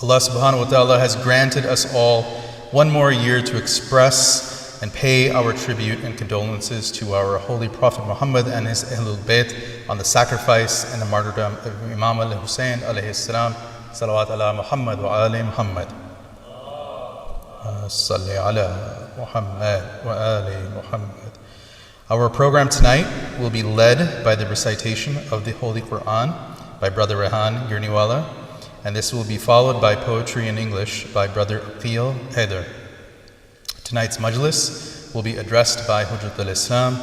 Allah subhanahu wa ta'ala has granted us all one more year to express and pay our tribute and condolences to our Holy Prophet Muhammad and his Ahlul Bayt on the sacrifice and the martyrdom of Imam al-Hussein alayhi salam. Salawat ala Muhammad wa ali Muhammad. Salli ala Muhammad wa ali Muhammad. Our program tonight will be led by the recitation of the Holy Quran by Brother Rehan Girniwala, and this will be followed by poetry in English by Brother Aqil Haider. Tonight's Majlis will be addressed by Hujjat al-Islam,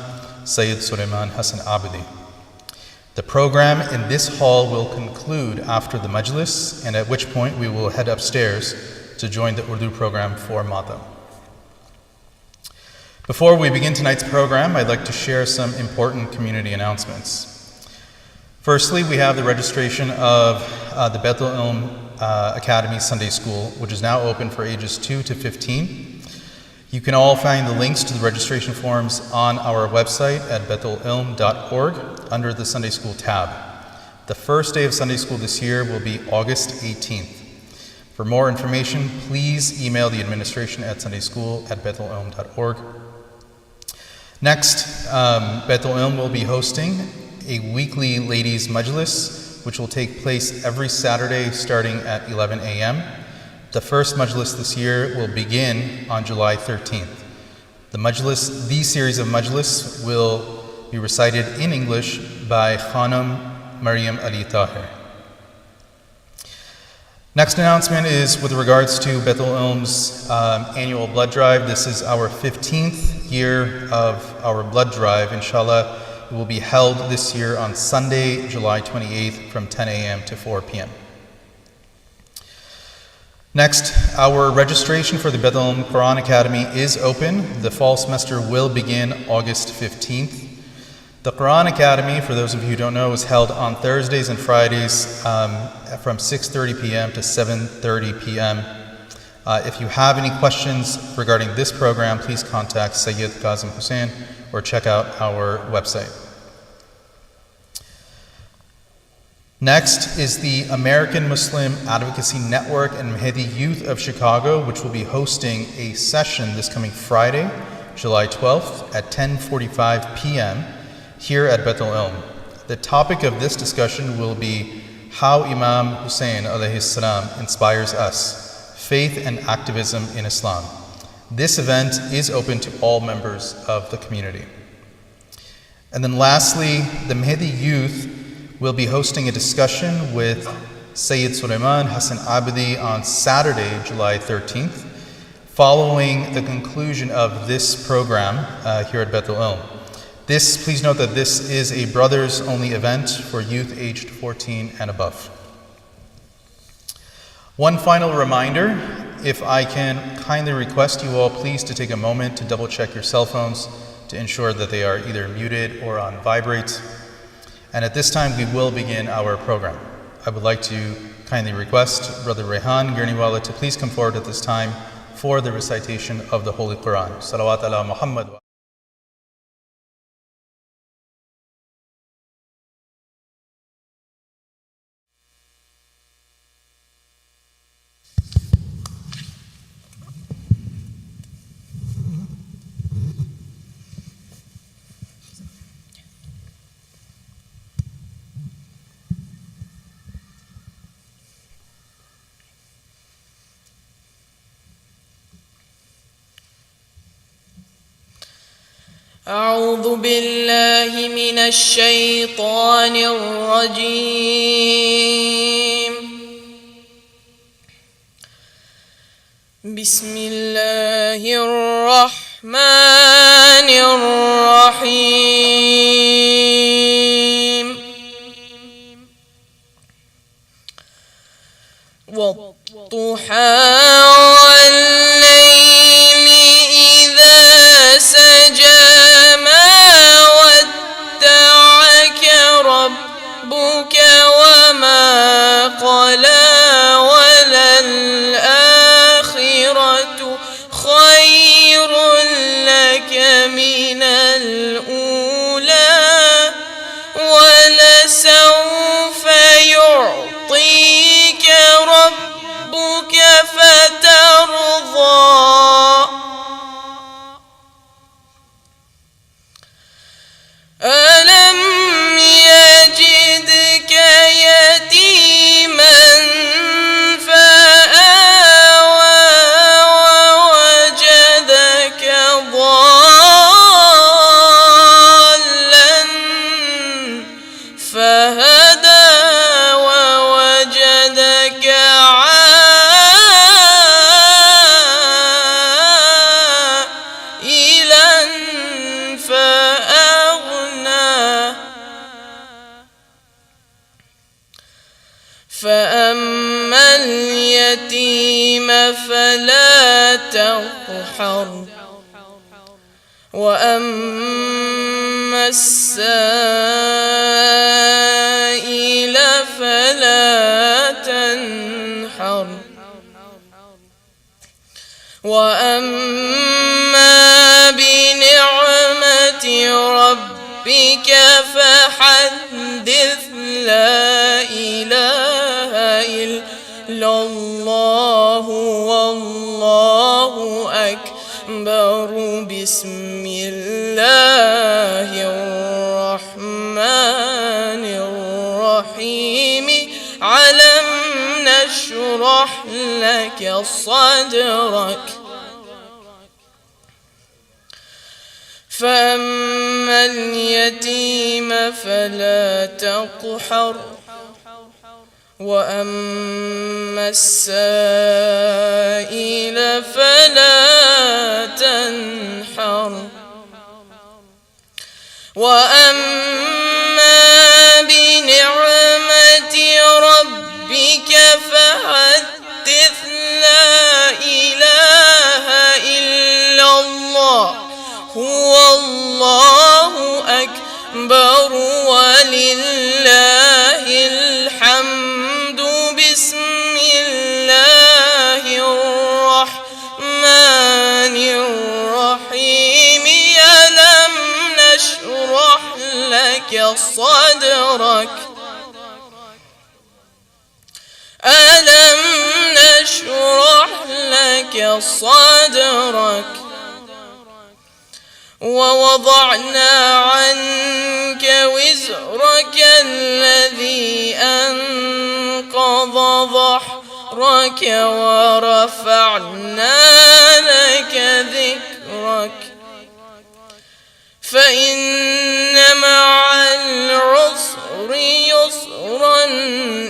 Sayyid Sulayman Hasan Abidi. The program in this hall will conclude after the Majlis, and at which point we will head upstairs to join the Urdu program for Matam. Before we begin tonight's program, I'd like to share some important community announcements. Firstly, we have the registration of the Baitul Ilm Academy Sunday School, which is now open for ages 2 to 15. You can all find the links to the registration forms on our website at baitulilm.org under the Sunday School tab. The first day of Sunday School this year will be August 18th. For more information, please email the administration at sundayschool@baitulilm.org. Next, Baitul Ilm will be hosting a weekly ladies' Majlis, which will take place every Saturday starting at 11 a.m. The first Majlis this year will begin on July 13th. The series of Majlis will be recited in English by Khanam Maryam Ali Tahir. Next announcement is with regards to Baitul Ilm's annual blood drive. This is our 15th year of our blood drive. Inshallah, it will be held this year on Sunday, July 28th from 10 a.m. to 4 p.m. Next, our registration for the Baitul Ilm Quran Academy is open. The fall semester will begin August 15th. The Quran Academy, for those of you who don't know, is held on Thursdays and Fridays from 6:30 p.m. to 7:30 p.m. If you have any questions regarding this program, please contact Sayyid Kazim Hussain or check out our website. Next is the American Muslim Advocacy Network and Mahdi Youth of Chicago, which will be hosting a session this coming Friday, July 12th at 10:45 p.m. here at Baitul Ilm. The topic of this discussion will be how Imam Hussein alayhi salam inspires us, faith and activism in Islam. This event is open to all members of the community. And then lastly, the Mahdi Youth will be hosting a discussion with Sayyid Sulayman Hasan Abidi on Saturday, July 13th, following the conclusion of this program here at Baitul Ilm. Please note that this is a brothers-only event for youth aged 14 and above. One final reminder, if I can kindly request you all please to take a moment to double check your cell phones to ensure that they are either muted or on vibrate. And at this time, we will begin our program. I would like to kindly request Brother Rehan Girniwala to please come forward at this time for the recitation of the Holy Quran. Salawat ala Muhammad. أعوذ بالله من الشيطان الرجيم. بسم الله الرحمن الرحيم. والضحى والليل إذا سجى ربك وما قلى وللآخرة خير لك من الأولى ولسوف يعطيك ربك فترضى ألم يجدك يتيما فآوى ووجدك ضالا فهدى ووجدك عائلا فأغنى فأما اليتيم فلا تقهر وأما السائل فلا تنحر وأما بنعمة ربك فحدث لا إله إلا الله والله أكبر بسم الله الرحمن الرحيم ألم نشرح لك صدرك فأما اليتيم فلا تقهر وأما السائل فلا تنحر وأما بنعمة ربك فحدث لا إله إلا الله هو الله أكبر ولله الحمد بسم الله الرحمن الرحيم ألم نشرح لك صدرك ألم نشرح لك صدرك ووضعنا عنك وزرك الذي أنقض ظهرك ورفعنا لك ذكرك فإن مع العسر يسرا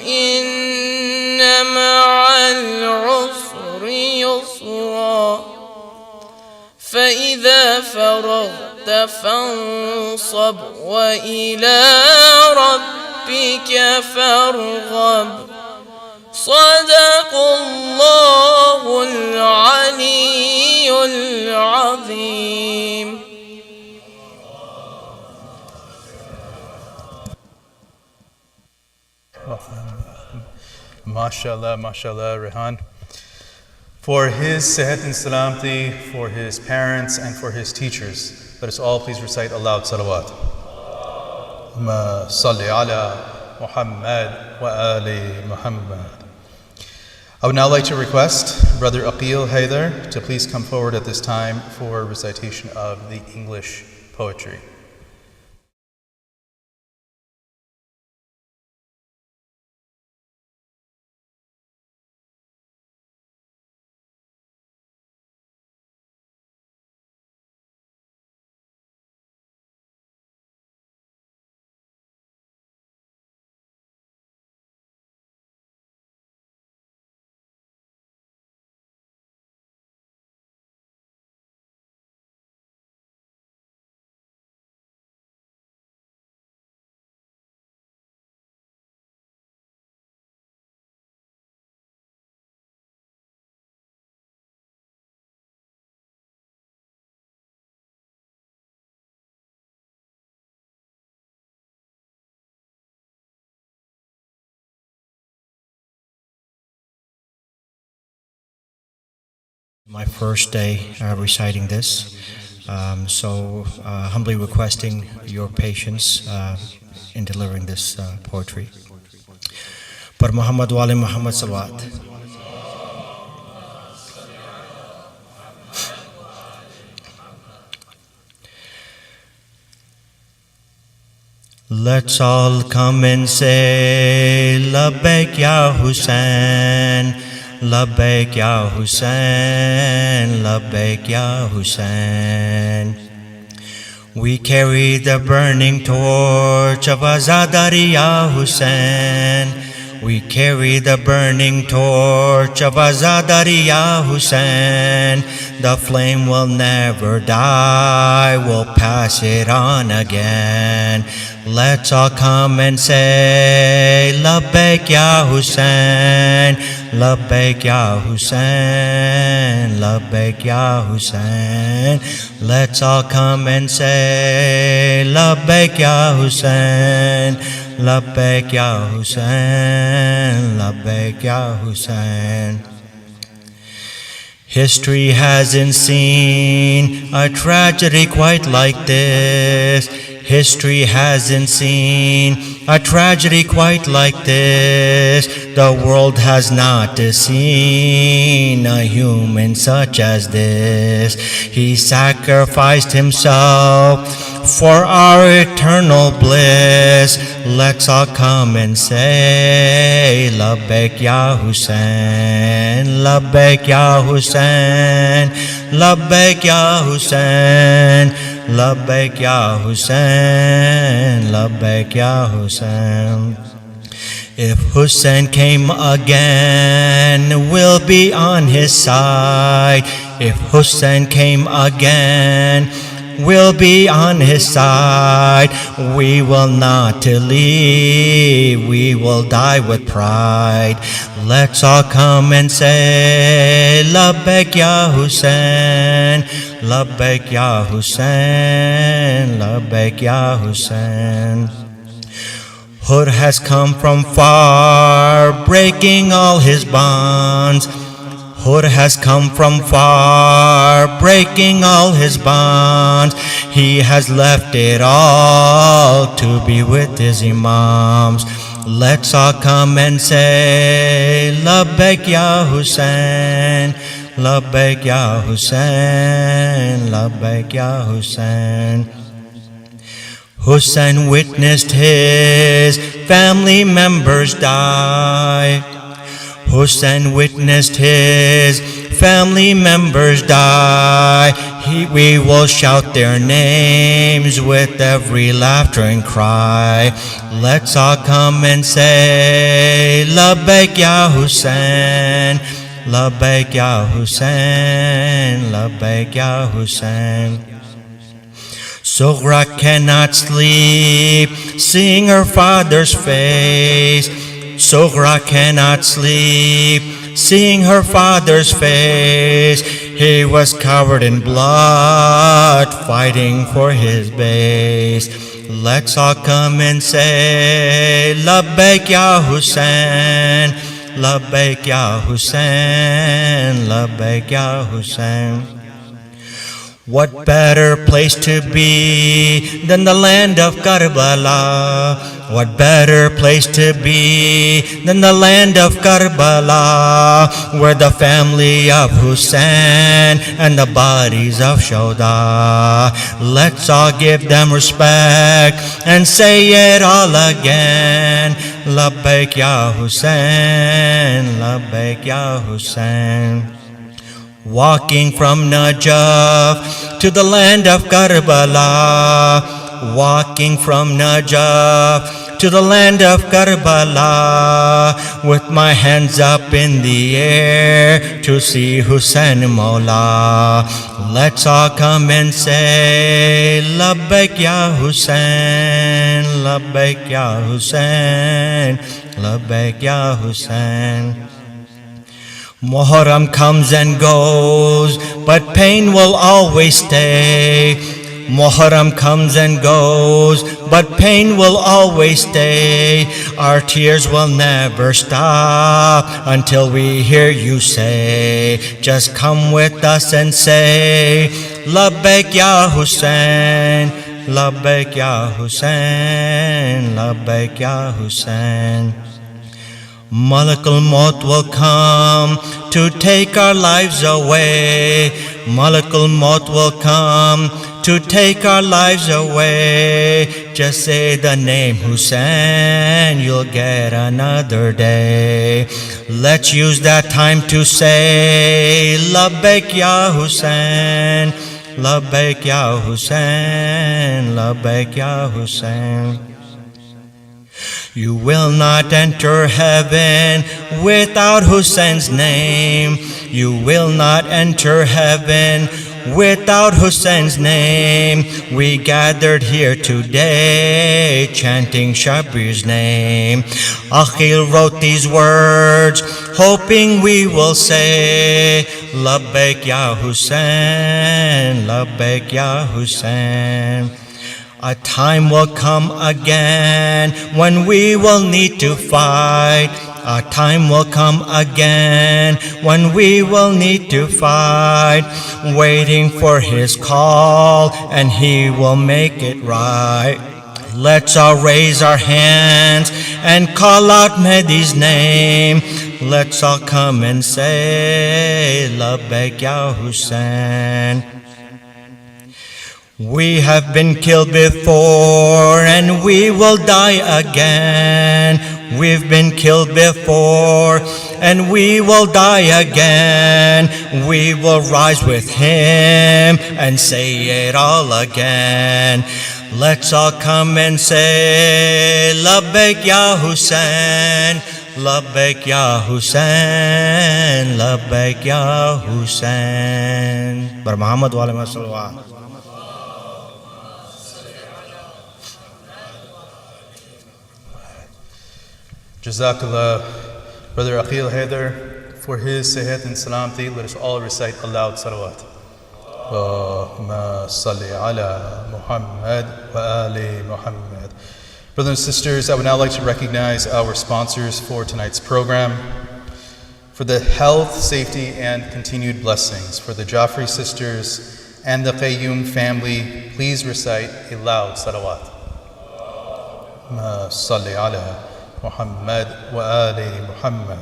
إن مع العسر يسرا فإذا فرغت فانصب وإلى ربك فارغب صدق الله العلي العظيم. MashaAllah, MashaAllah, Rehan. For his Sehat and Salamti, for his parents, and for his teachers, let us all please recite aloud salawat. Salli ala Muhammad wa ali Muhammad. I would now like to request Brother Aqil Haydar to please come forward at this time for recitation of the English poetry. My first day reciting this, so humbly requesting your patience in delivering this poetry. Par Muhammad wa ali Muhammad salawat. Let's all come and say, Labbaik Ya Hussein, Labbaik Ya Hussein, Labbaik Ya Hussein. We carry the burning torch of Azadari Ya Hussein. We carry the burning torch of Azadari Ya Hussein. The flame will never die, we'll pass it on again. Let's all come and say, Labbaik Ya Hussein, Labbaik Ya Hussein, Labbaik Ya Hussein. Let's all come and say, Labbaik Ya Hussein, Labbaik Ya Hussein, Labbaik Ya Hussein. History hasn't seen a tragedy quite like this. History hasn't seen a tragedy quite like this. The world has not seen a human such as this. He sacrificed himself for our eternal bliss. Let's all come and say, Labbaik Ya Hussein, Labbaik Ya Hussein, Labbaik Ya Hussein, Labbaik Ya Hussein, Labbaik Ya Hussein. If Hussein came again, we'll be on his side. If Hussein came again, we'll be on his side. We will not leave, we will die with pride. Let's all come and say, Labbaik Ya Hussein, Labbaik Ya Hussein, Labbaik Ya Hussein. Hood has come from far, breaking all his bonds. Hood has come from far, breaking all his bonds. He has left it all to be with his imams. Let's all come and say, Labbaik Ya Hussein, Labbaik Ya Hussein, Labbaik Ya Hussein. Hussein witnessed his family members die. Hussein witnessed his family members die. We will shout their names with every laughter and cry. Let's all come and say, Labbaik Ya Hussein, Labbaik Ya Hussein, Labbaik Ya Hussein. Sughra cannot sleep, seeing her father's face. Sughra cannot sleep, seeing her father's face. He was covered in blood, fighting for his base. Let's all come and say, Labbaik Ya Hussein, Labbaik Ya Hussein, Labbaik Ya Hussein. What better place to be than the land of Karbala? What better place to be than the land of Karbala, where the family of Hussein and the bodies of Shoda. Let's all give them respect and say it all again. Labbaik Ya Hussein, Labbaik Ya Hussein. Walking from Najaf to the land of Karbala, walking from Najaf to the land of Karbala, with my hands up in the air to see Hussein Mawla. Let's all come and say, Labbaik Ya Hussein, Labbaik Ya Hussein, Labbaik Ya Hussein. Muharram comes and goes, but pain will always stay. Muharram comes and goes, but pain will always stay. Our tears will never stop until we hear you say, just come with us and say, Labbaik Ya Hussein, Labbaik Ya Hussein, Labbaik Ya Hussein. Malakul Maut will come to take our lives away. Malakul Maut will come to take our lives away. Just say the name Hussein, you'll get another day. Let's use that time to say Labbaik ya Hussein, Labbaik ya Hussein, Labbaik ya Hussein. You will not enter heaven without Hussein's name. You will not enter heaven without Hussein's name. We gathered here today chanting Shabir's name. Akhil wrote these words hoping we will say Labbaik ya Hussein, Labbaik ya Hussein. A time will come again when we will need to fight. A time will come again when we will need to fight. Waiting for his call and he will make it right. Let's all raise our hands and call out Mehdi's name. Let's all come and say Labbaik ya Hussein. We have been killed before and we will die again. We've been killed before and we will die again. We will rise with him and say it all again. Let's all come and say Labbaik ya Hussein, Labbaik ya Hussein, Labbaik ya Hussein. Bar Muhammad wa alayhi wa sallam. Jazakallah, Brother Akhil Haider, for his sehat and salamati. Let us all recite aloud salawat. Allahumma salli ala Muhammad wa ali Muhammad. Brothers and sisters, I would now like to recognize our sponsors for tonight's program. For the health, safety, and continued blessings for the Jafri sisters and the Qayyum family, please recite a loud salawat. Allahumma salli ala Muhammad wa ali Muhammad.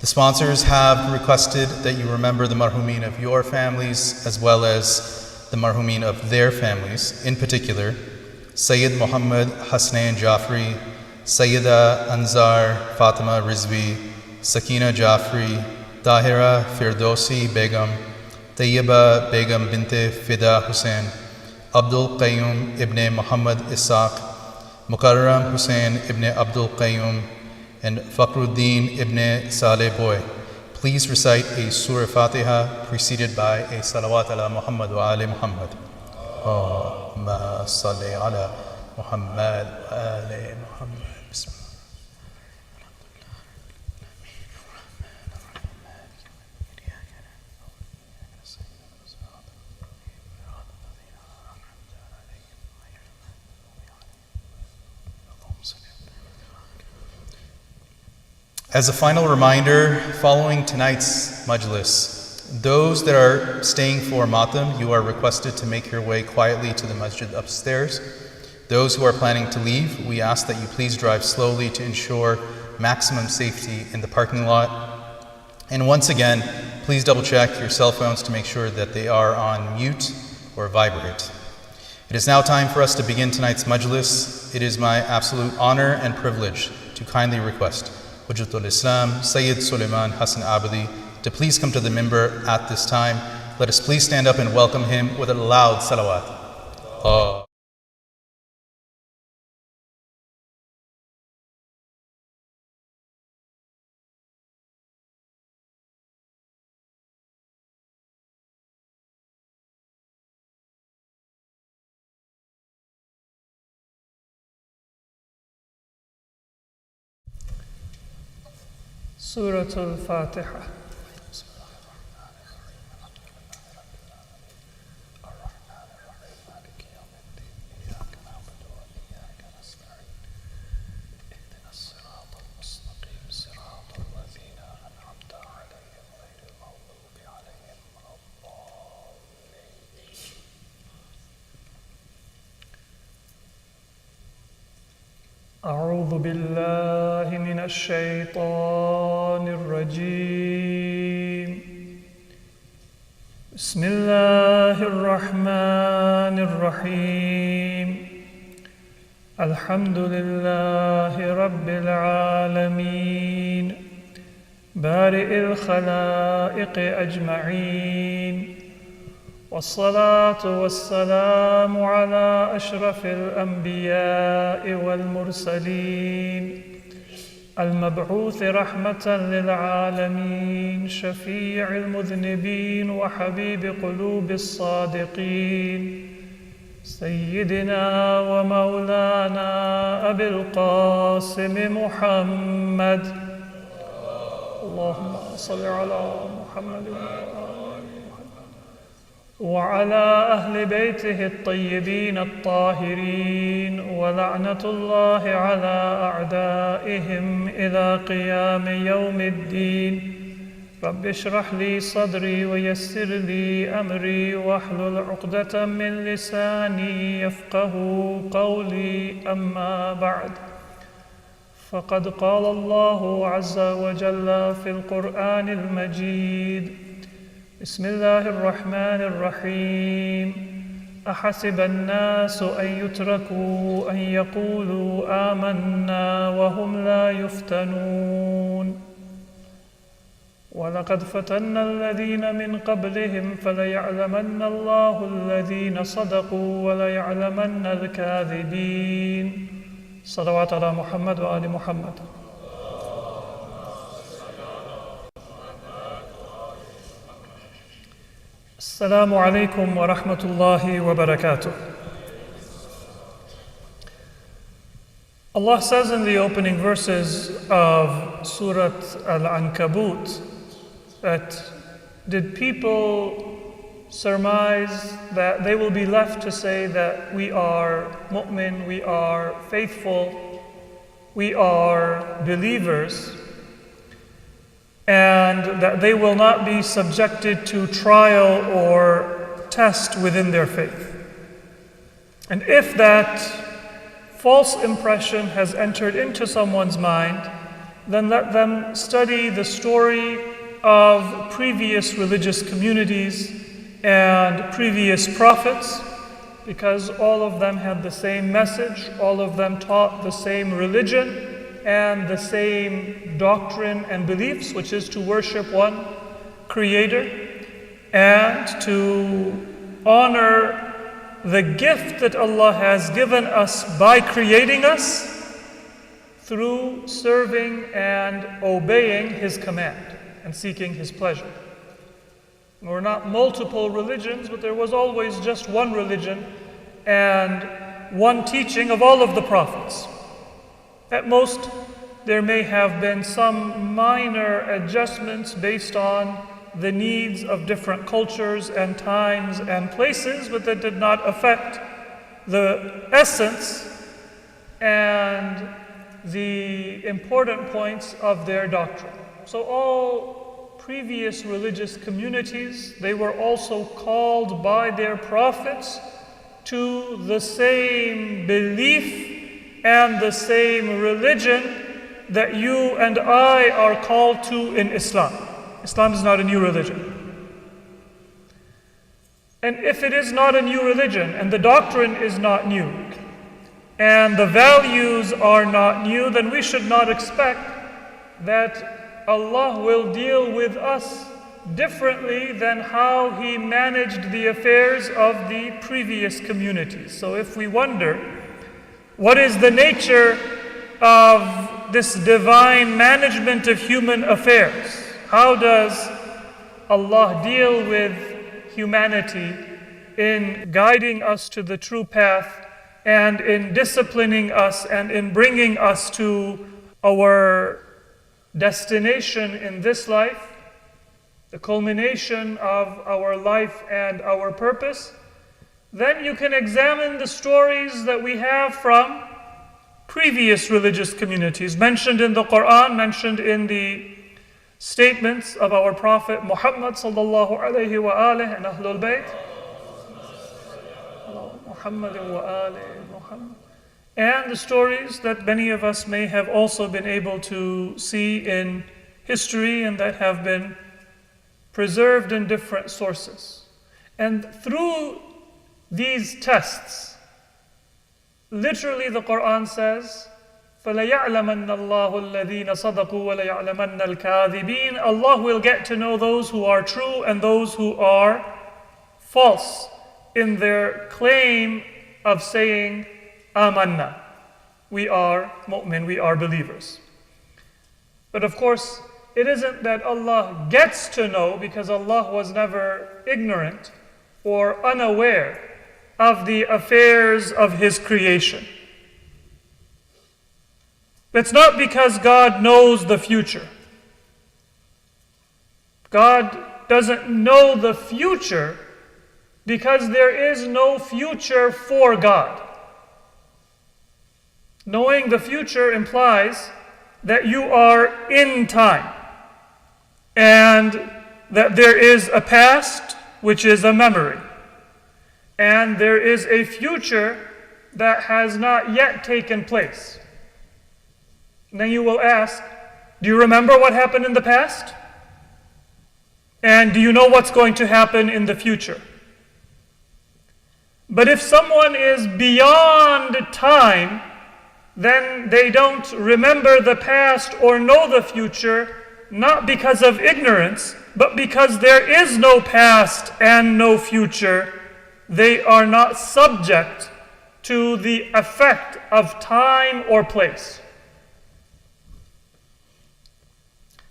The sponsors have requested that you remember the marhumin of your families as well as the marhumin of their families. In particular, Sayyid Muhammad Hasnain Jafri, Sayyida Anzar Fatima Rizvi, Sakina Jafri, Tahira Firdausi Begum, Tayyiba Begum Binte Fida Hussain, Abdul Qayyum ibn Muhammad Ishaq, Mukarram Hussain ibn Abdul Qayyum, and Fakhruddin ibn Saleh Boy. Please recite a Surah Fatiha preceded by a Salawat ala Muhammad wa ali Muhammad. Allahumma salli ala Muhammad wa ali Muhammad. As a final reminder, following tonight's Majlis, those that are staying for Matam, you are requested to make your way quietly to the masjid upstairs. Those who are planning to leave, we ask that you please drive slowly to ensure maximum safety in the parking lot. And once again, please double check your cell phones to make sure that they are on mute or vibrate. It is now time for us to begin tonight's Majlis. It is my absolute honor and privilege to kindly request Hujjatul Islam, Sayyid Sulayman Hasan Abidi, to please come to the minbar at this time. Let us please stand up and welcome him with a loud salawat. Surah Al-Fatiha. أعوذ بالله من الشيطان الرجيم بسم الله الرحمن الرحيم الحمد لله رب العالمين بارئ الخلائق أجمعين والصلاة والسلام على أشرف الأنبياء والمرسلين المبعوث رحمة للعالمين شفيع المذنبين وحبيب قلوب الصادقين سيدنا ومولانا أبي القاسم محمد اللهم صل على محمد وعلى أهل بيته الطيبين الطاهرين ولعنة الله على أعدائهم إلى قيام يوم الدين رب اشرح لي صدري ويسر لي أمري واحلل عقدة من لساني يفقه قولي أما بعد فقد قال الله عز وجل في القرآن المجيد بسم الله الرحمن الرحيم أحسب الناس أن يتركوا أن يقولوا آمنا وهم لا يفتنون ولقد فتنا الذين من قبلهم فليعلمن الله الذين صدقوا وليعلمن الكاذبين صلوات على محمد وآل محمد. Assalamu alaikum wa rahmatullahi wa barakatuh. Allah says in the opening verses of Surah Al-Ankabut that did people surmise that they will be left to say that we are mu'min, we are faithful, we are believers, and that they will not be subjected to trial or test within their faith. And if that false impression has entered into someone's mind, then let them study the story of previous religious communities and previous prophets, because all of them had the same message, all of them taught the same religion and the same doctrine and beliefs, which is to worship one Creator and to honor the gift that Allah has given us by creating us through serving and obeying His command and seeking His pleasure. There were not multiple religions, but there was always just one religion and one teaching of all of the prophets. At most, there may have been some minor adjustments based on the needs of different cultures and times and places, but that did not affect the essence and the important points of their doctrine. So all previous religious communities, they were also called by their prophets to the same belief and the same religion that you and I are called to in Islam. Islam is not a new religion. And if it is not a new religion and the doctrine is not new and the values are not new, then we should not expect that Allah will deal with us differently than how He managed the affairs of the previous communities. So if we wonder, what is the nature of this divine management of human affairs? How does Allah deal with humanity in guiding us to the true path and in disciplining us and in bringing us to our destination in this life, the culmination of our life and our purpose? Then you can examine the stories that we have from previous religious communities mentioned in the Quran, mentioned in the statements of our Prophet Muhammad sallallahu alayhi wa alihi and Ahlul Bayt. Muhammad wa alihi Muhammad. And the stories that many of us may have also been able to see in history and that have been preserved in different sources. And through these tests, literally the Quran says, فَلَيَعْلَمَنَّ اللَّهُ الَّذِينَ صَدَقُوا وَلَيَعْلَمَنَّ الْكَاذِبِينَ. Allah will get to know those who are true and those who are false in their claim of saying, Amanna. We are mu'min, we are believers. But of course, it isn't that Allah gets to know, because Allah was never ignorant or unaware of the affairs of His creation. It's not because God knows the future. God doesn't know the future because there is no future for God. Knowing the future implies that you are in time and that there is a past, which is a memory, and there is a future that has not yet taken place. And then you will ask, do you remember what happened in the past? And do you know what's going to happen in the future? But if someone is beyond time, then they don't remember the past or know the future, not because of ignorance, but because there is no past and no future. They are not subject to the effect of time or place.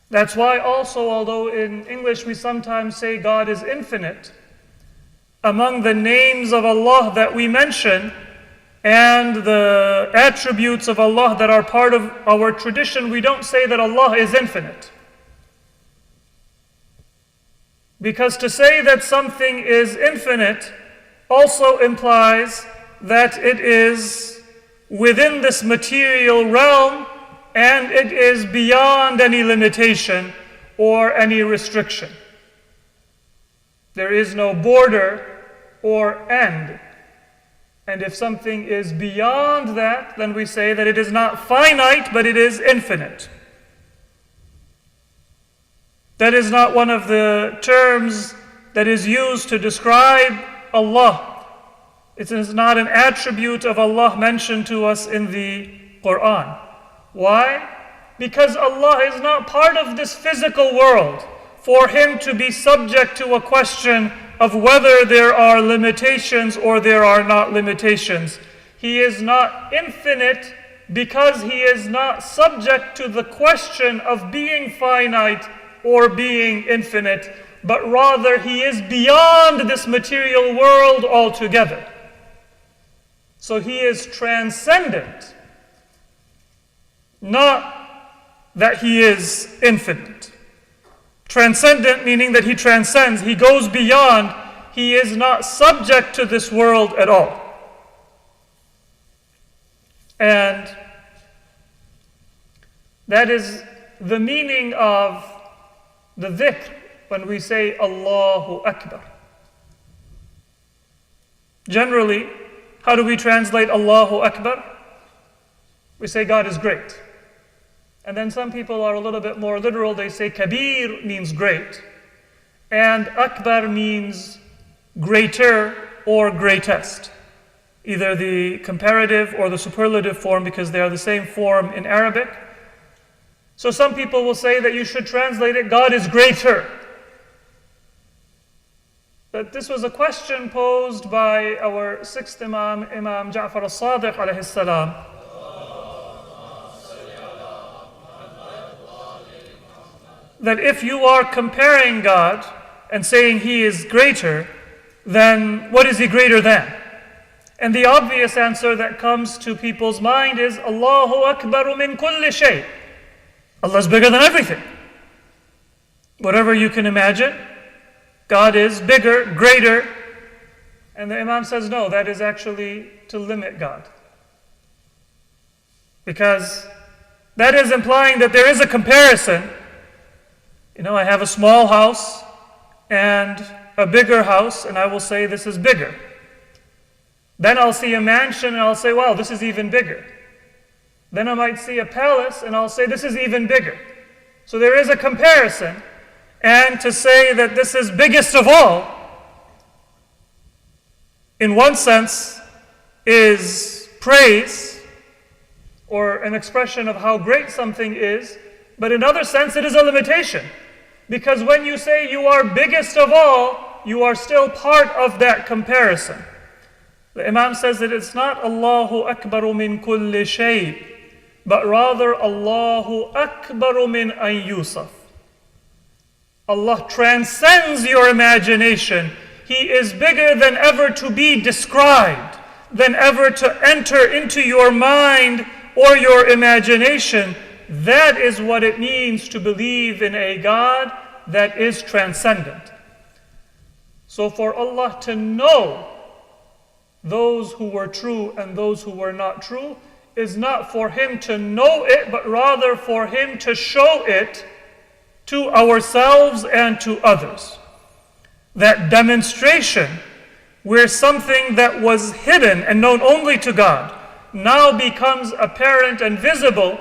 That's why also, although in English we sometimes say God is infinite, among the names of Allah that we mention and the attributes of Allah that are part of our tradition, we don't say that Allah is infinite. Because to say that something is infinite also implies that it is within this material realm and it is beyond any limitation or any restriction. There is no border or end. And if something is beyond that, then we say that it is not finite, but it is infinite. That is not one of the terms that is used to describe Allah. It is not an attribute of Allah mentioned to us in the Quran. Why? Because Allah is not part of this physical world for Him to be subject to a question of whether there are limitations or there are not limitations. He is not infinite because He is not subject to the question of being finite or being infinite, but rather He is beyond this material world altogether. So He is transcendent, not that He is infinite. Transcendent meaning that He transcends, He goes beyond, He is not subject to this world at all. And that is the meaning of the dhikr when we say Allahu Akbar. Generally, how do we translate Allahu Akbar? We say God is great. And then some people are a little bit more literal. They say Kabir means great, and Akbar means greater or greatest. Either the comparative or the superlative form, because they are the same form in Arabic. So some people will say that you should translate it, God is greater. But this was a question posed by our sixth Imam, Imam Ja'far al-Sadiq alayhi salam. That if you are comparing God and saying He is greater, then what is He greater than? And the obvious answer that comes to people's mind is Allahu Akbaru min kulli shay. Allah is bigger than everything. Whatever you can imagine, God is bigger, greater. And the Imam says, no, that is actually to limit God. Because that is implying that there is a comparison. You know, I have a small house and a bigger house, and I will say this is bigger. Then I'll see a mansion and I'll say, wow, this is even bigger. Then I might see a palace and I'll say this is even bigger. So there is a comparison. And to say that this is biggest of all in one sense, is praise or an expression of how great something is, but in another sense, it is a limitation. Because when you say you are biggest of all, you are still part of that comparison. The Imam says that it's not Allahu Akbaru min kulli shay, but rather Allahu Akbaru min an yusaf. Allah transcends your imagination. He is bigger than ever to be described, than ever to enter into your mind or your imagination. That is what it means to believe in a God that is transcendent. So for Allah to know those who were true and those who were not true is not for Him to know it, but rather for Him to show it to ourselves and to others. That demonstration where something that was hidden and known only to God now becomes apparent and visible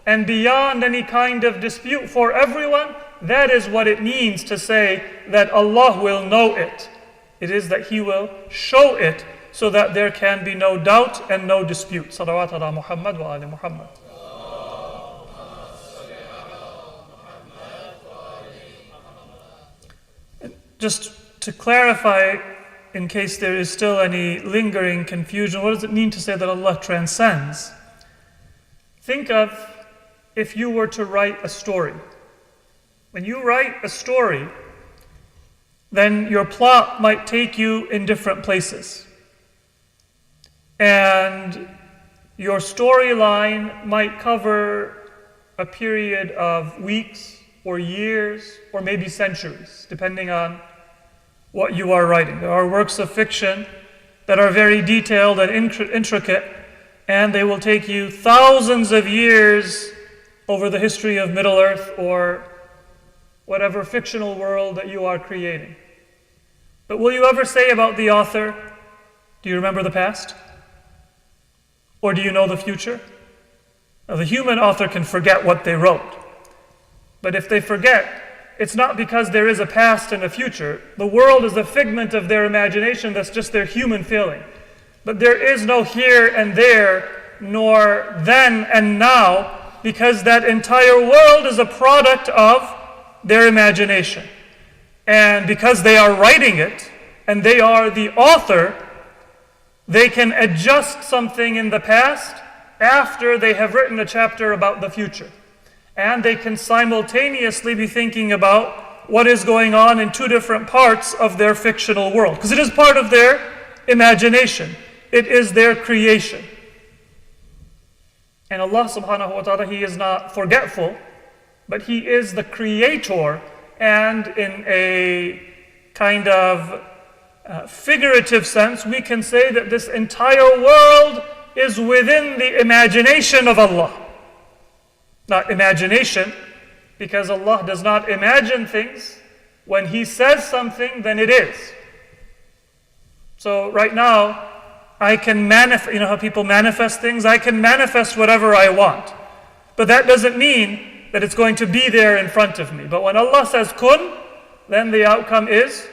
and beyond any kind of dispute for everyone, that is what it means to say that Allah will know it. It is that He will show it so that there can be no doubt and no dispute. Salawat ala Muhammad wa ali Muhammad. Just to clarify, in case there is still any lingering confusion, what does it mean to say that Allah transcends? Think of if you were to write a story. When you write a story, then your plot might take you in different places. And your storyline might cover a period of weeks or years or maybe centuries, depending on what you are writing. There are works of fiction that are very detailed and intricate, and they will take you thousands of years over the history of Middle Earth or whatever fictional world that you are creating. But will you ever say about the author, do you remember the past? Or do you know the future? Now, the human author can forget what they wrote. But if they forget, it's not because there is a past and a future. The world is a figment of their imagination, that's just their human feeling. But there is no here and there, nor then and now, because that entire world is a product of their imagination. And because they are writing it, and they are the author, they can adjust something in the past after they have written a chapter about the future. And they can simultaneously be thinking about what is going on in two different parts of their fictional world. Because it is part of their imagination. It is their creation. And Allah subhanahu wa ta'ala, He is not forgetful, but He is the creator, and in a kind of figurative sense, we can say that this entire world is within the imagination of Allah. Not imagination, because Allah does not imagine things. When He says something, then it is. So right now, I can manifest, you know how people manifest things? I can manifest whatever I want. But that doesn't mean that it's going to be there in front of me. But when Allah says kun, then the outcome is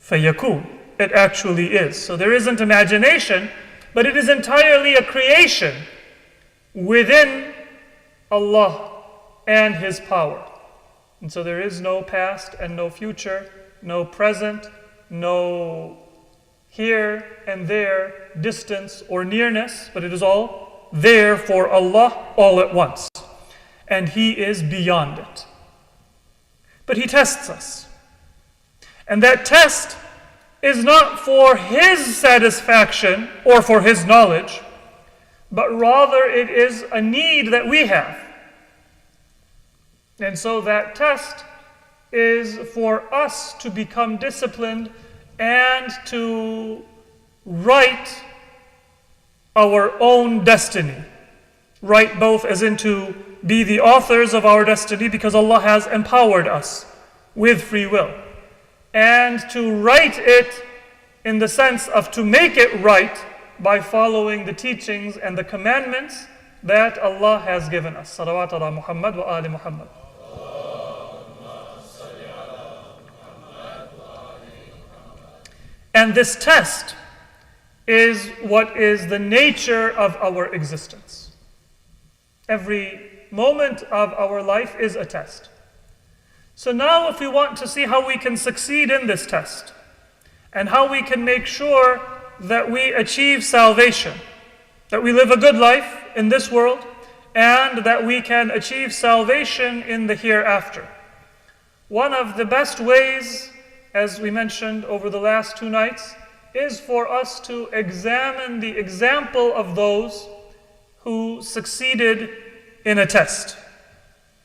fayakun. It actually is. So there isn't imagination, but it is entirely a creation within Allah and His power. And so there is no past and no future, no present, no here and there, distance or nearness, but it is all there for Allah all at once. And He is beyond it. But He tests us. And that test is not for His satisfaction or for His knowledge, but rather it is a need that we have. And so that test is for us to become disciplined and to write our own destiny. Write both as in to be the authors of our destiny, because Allah has empowered us with free will. And to write it in the sense of to make it right by following the teachings and the commandments that Allah has given us. Salawat ala Muhammad wa ali Muhammad. And this test is what is the nature of our existence. Every moment of our life is a test. So now if we want to see how we can succeed in this test, and how we can make sure that we achieve salvation, that we live a good life in this world, and that we can achieve salvation in the hereafter. One of the best ways, as we mentioned over the last 2 nights, is for us to examine the example of those who succeeded in a test.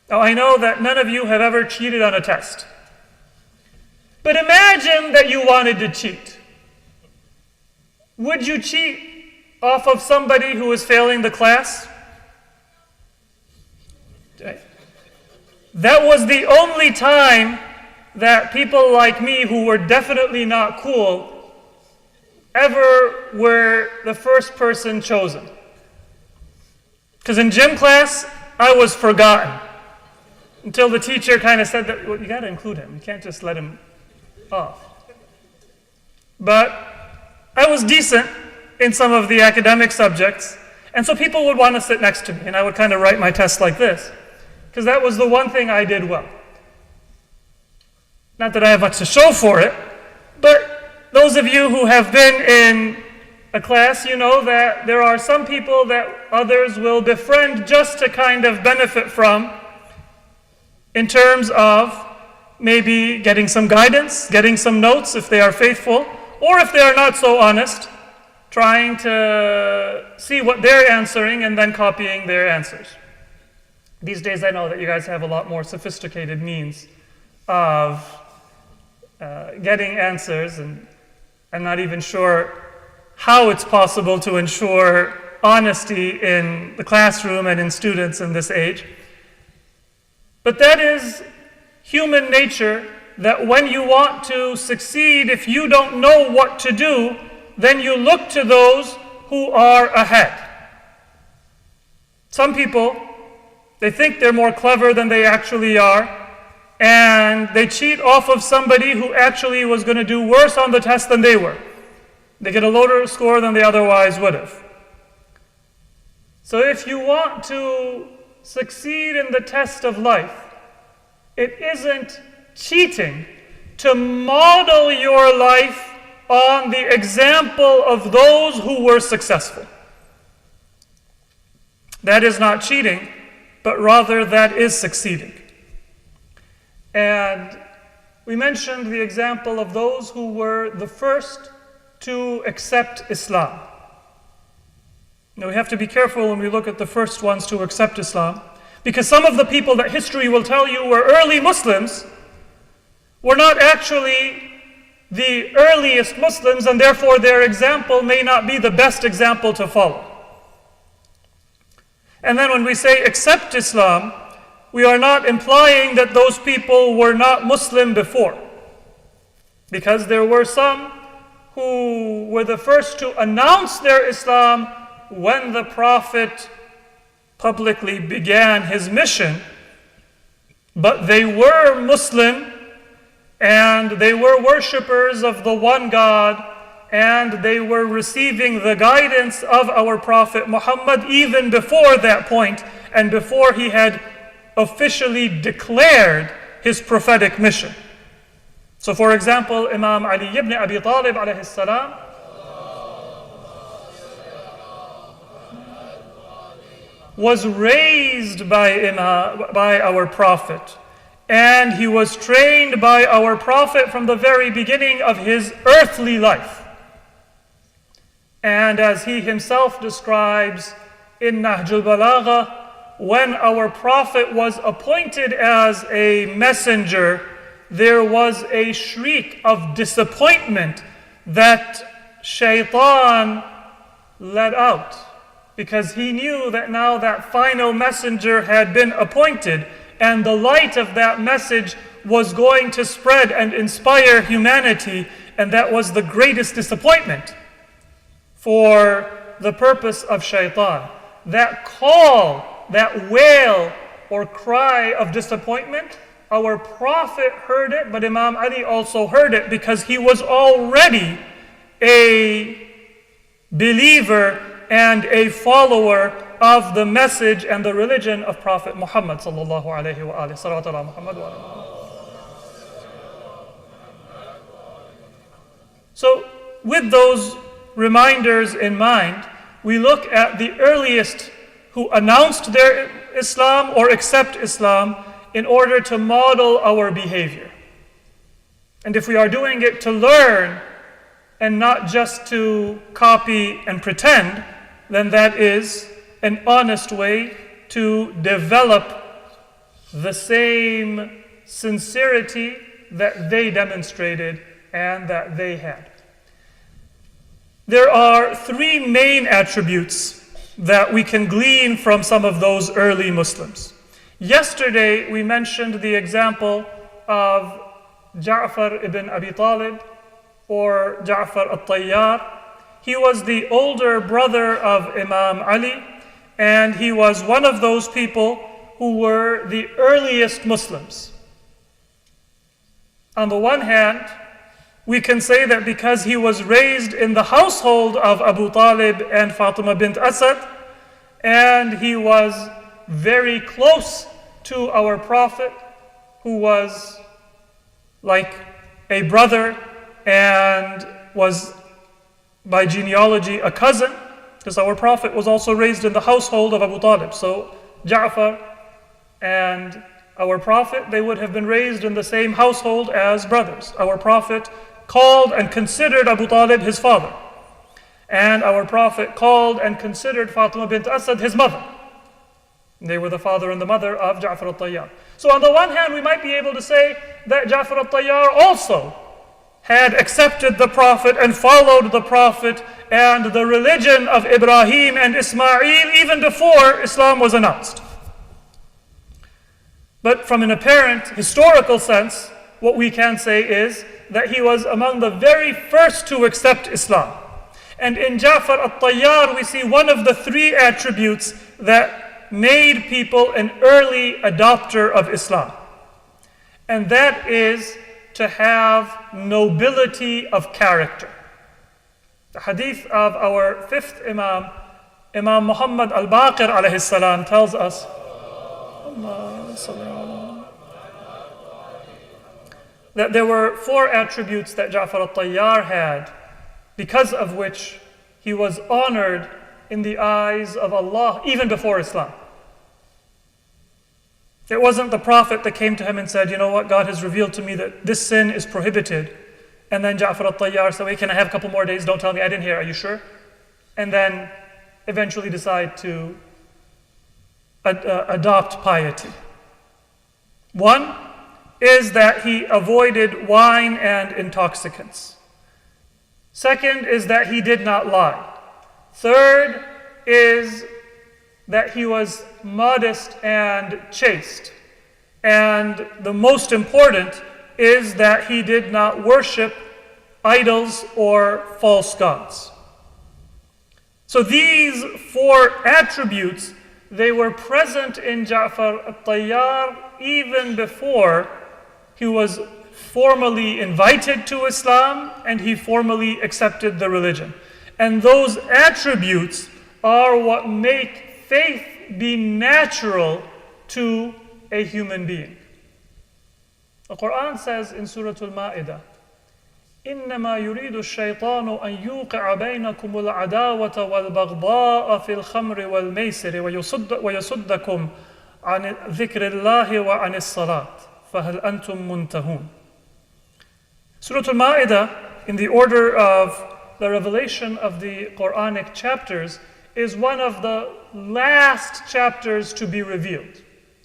Now I know that none of you have ever cheated on a test. But imagine that you wanted to cheat. Would you cheat off of somebody who is failing the class? That was the only time that people like me, who were definitely not cool, ever were the first person chosen. Because in gym class, I was forgotten. Until the teacher kind of said that, well, you got to include him. You can't just let him off. But I was decent in some of the academic subjects, and so people would want to sit next to me, and I would kind of write my tests like this, because that was the one thing I did well. Not that I have much to show for it, but those of you who have been in a class, you know that there are some people that others will befriend just to kind of benefit from, in terms of maybe getting some guidance, getting some notes if they are faithful, or if they are not so honest, trying to see what they're answering and then copying their answers. These days I know that you guys have a lot more sophisticated means of getting answers, and I'm not even sure how it's possible to ensure honesty in the classroom and in students in this age. But that is human nature, that when you want to succeed, if you don't know what to do, then you look to those who are ahead. Some people, they think they're more clever than they actually are, and they cheat off of somebody who actually was going to do worse on the test than they were. They get a lower score than they otherwise would have. So if you want to succeed in the test of life, it isn't cheating to model your life on the example of those who were successful. That is not cheating, but rather that is succeeding. And we mentioned the example of those who were the first to accept Islam. Now we have to be careful when we look at the first ones to accept Islam, because some of the people that history will tell you were early Muslims were not actually the earliest Muslims, and therefore their example may not be the best example to follow. And then when we say accept Islam, we are not implying that those people were not Muslim before, because there were some who were the first to announce their Islam when the Prophet publicly began his mission, but they were Muslim, and they were worshippers of the one God, and they were receiving the guidance of our Prophet Muhammad even before that point, and before he had officially declared his prophetic mission. So for example, Imam Ali ibn Abi Talib alayhi salam was raised by our Prophet, and he was trained by our Prophet from the very beginning of his earthly life. And as he himself describes in Nahjul Balagha, when our Prophet was appointed as a messenger, there was a shriek of disappointment that Shaitan let out, because he knew that now that final messenger had been appointed, and the light of that message was going to spread and inspire humanity, and that was the greatest disappointment for the purpose of Shaitan. That call, that wail or cry of disappointment, our Prophet heard it, but Imam Ali also heard it, because he was already a believer and a follower of the message and the religion of Prophet Muhammad sallallahu alaihi wa alihi. Salawat ala Muhammad wa ala. So, with those reminders in mind, we look at the earliest who announced their Islam or accept Islam in order to model our behavior. And if we are doing it to learn and not just to copy and pretend, then that is an honest way to develop the same sincerity that they demonstrated and that they had. There are three main attributes that we can glean from some of those early Muslims. Yesterday, we mentioned the example of Ja'far ibn Abi Talib, or Ja'far al-Tayyar. He was the older brother of Imam Ali, and he was one of those people who were the earliest Muslims. On the one hand, we can say that because he was raised in the household of Abu Talib and Fatima bint Asad, and he was very close to our Prophet, who was like a brother and was by genealogy a cousin, because our Prophet was also raised in the household of Abu Talib. So Ja'far and our Prophet, they would have been raised in the same household as brothers. Our Prophet called and considered Abu Talib his father. And our Prophet called and considered Fatima bint Asad his mother. They were the father and the mother of Ja'far al-Tayyar. So on the one hand, we might be able to say that Ja'far al-Tayyar also had accepted the Prophet and followed the Prophet and the religion of Ibrahim and Ismail even before Islam was announced. But from an apparent historical sense, what we can say is that he was among the very first to accept Islam. And in Ja'far al-Tayyar, we see one of the three attributes that made people an early adopter of Islam. And that is to have nobility of character. The hadith of our fifth Imam, Imam Muhammad al-Baqir alayhi salam, tells us that there were four attributes that Ja'far al-Tayyar had, because of which he was honored in the eyes of Allah even before Islam. It wasn't the Prophet that came to him and said, you know what, God has revealed to me that this sin is prohibited. And then Ja'far al-Tayyar said, wait, can I have a couple more days? Don't tell me, I didn't hear, are you sure? And then eventually decide to adopt piety. One is that he avoided wine and intoxicants. Second is that he did not lie. Third is that he was modest and chaste. And the most important is that he did not worship idols or false gods. So these four attributes, they were present in Ja'far al-Tayyar even before he was formally invited to Islam and he formally accepted the religion. And those attributes are what make faith be natural to a human being. The Quran says in Surah Al-Ma'idah, إنما يريد الشيطان أن يوقع بينكم العداوة والبغضاء في الخمر والميسر ويصدكم عن ذكر الله وعن الصلاة فهل أنتم منتهون. Surah Al-Ma'idah, in the order of the revelation of the Quranic chapters, is one of the last chapters to be revealed.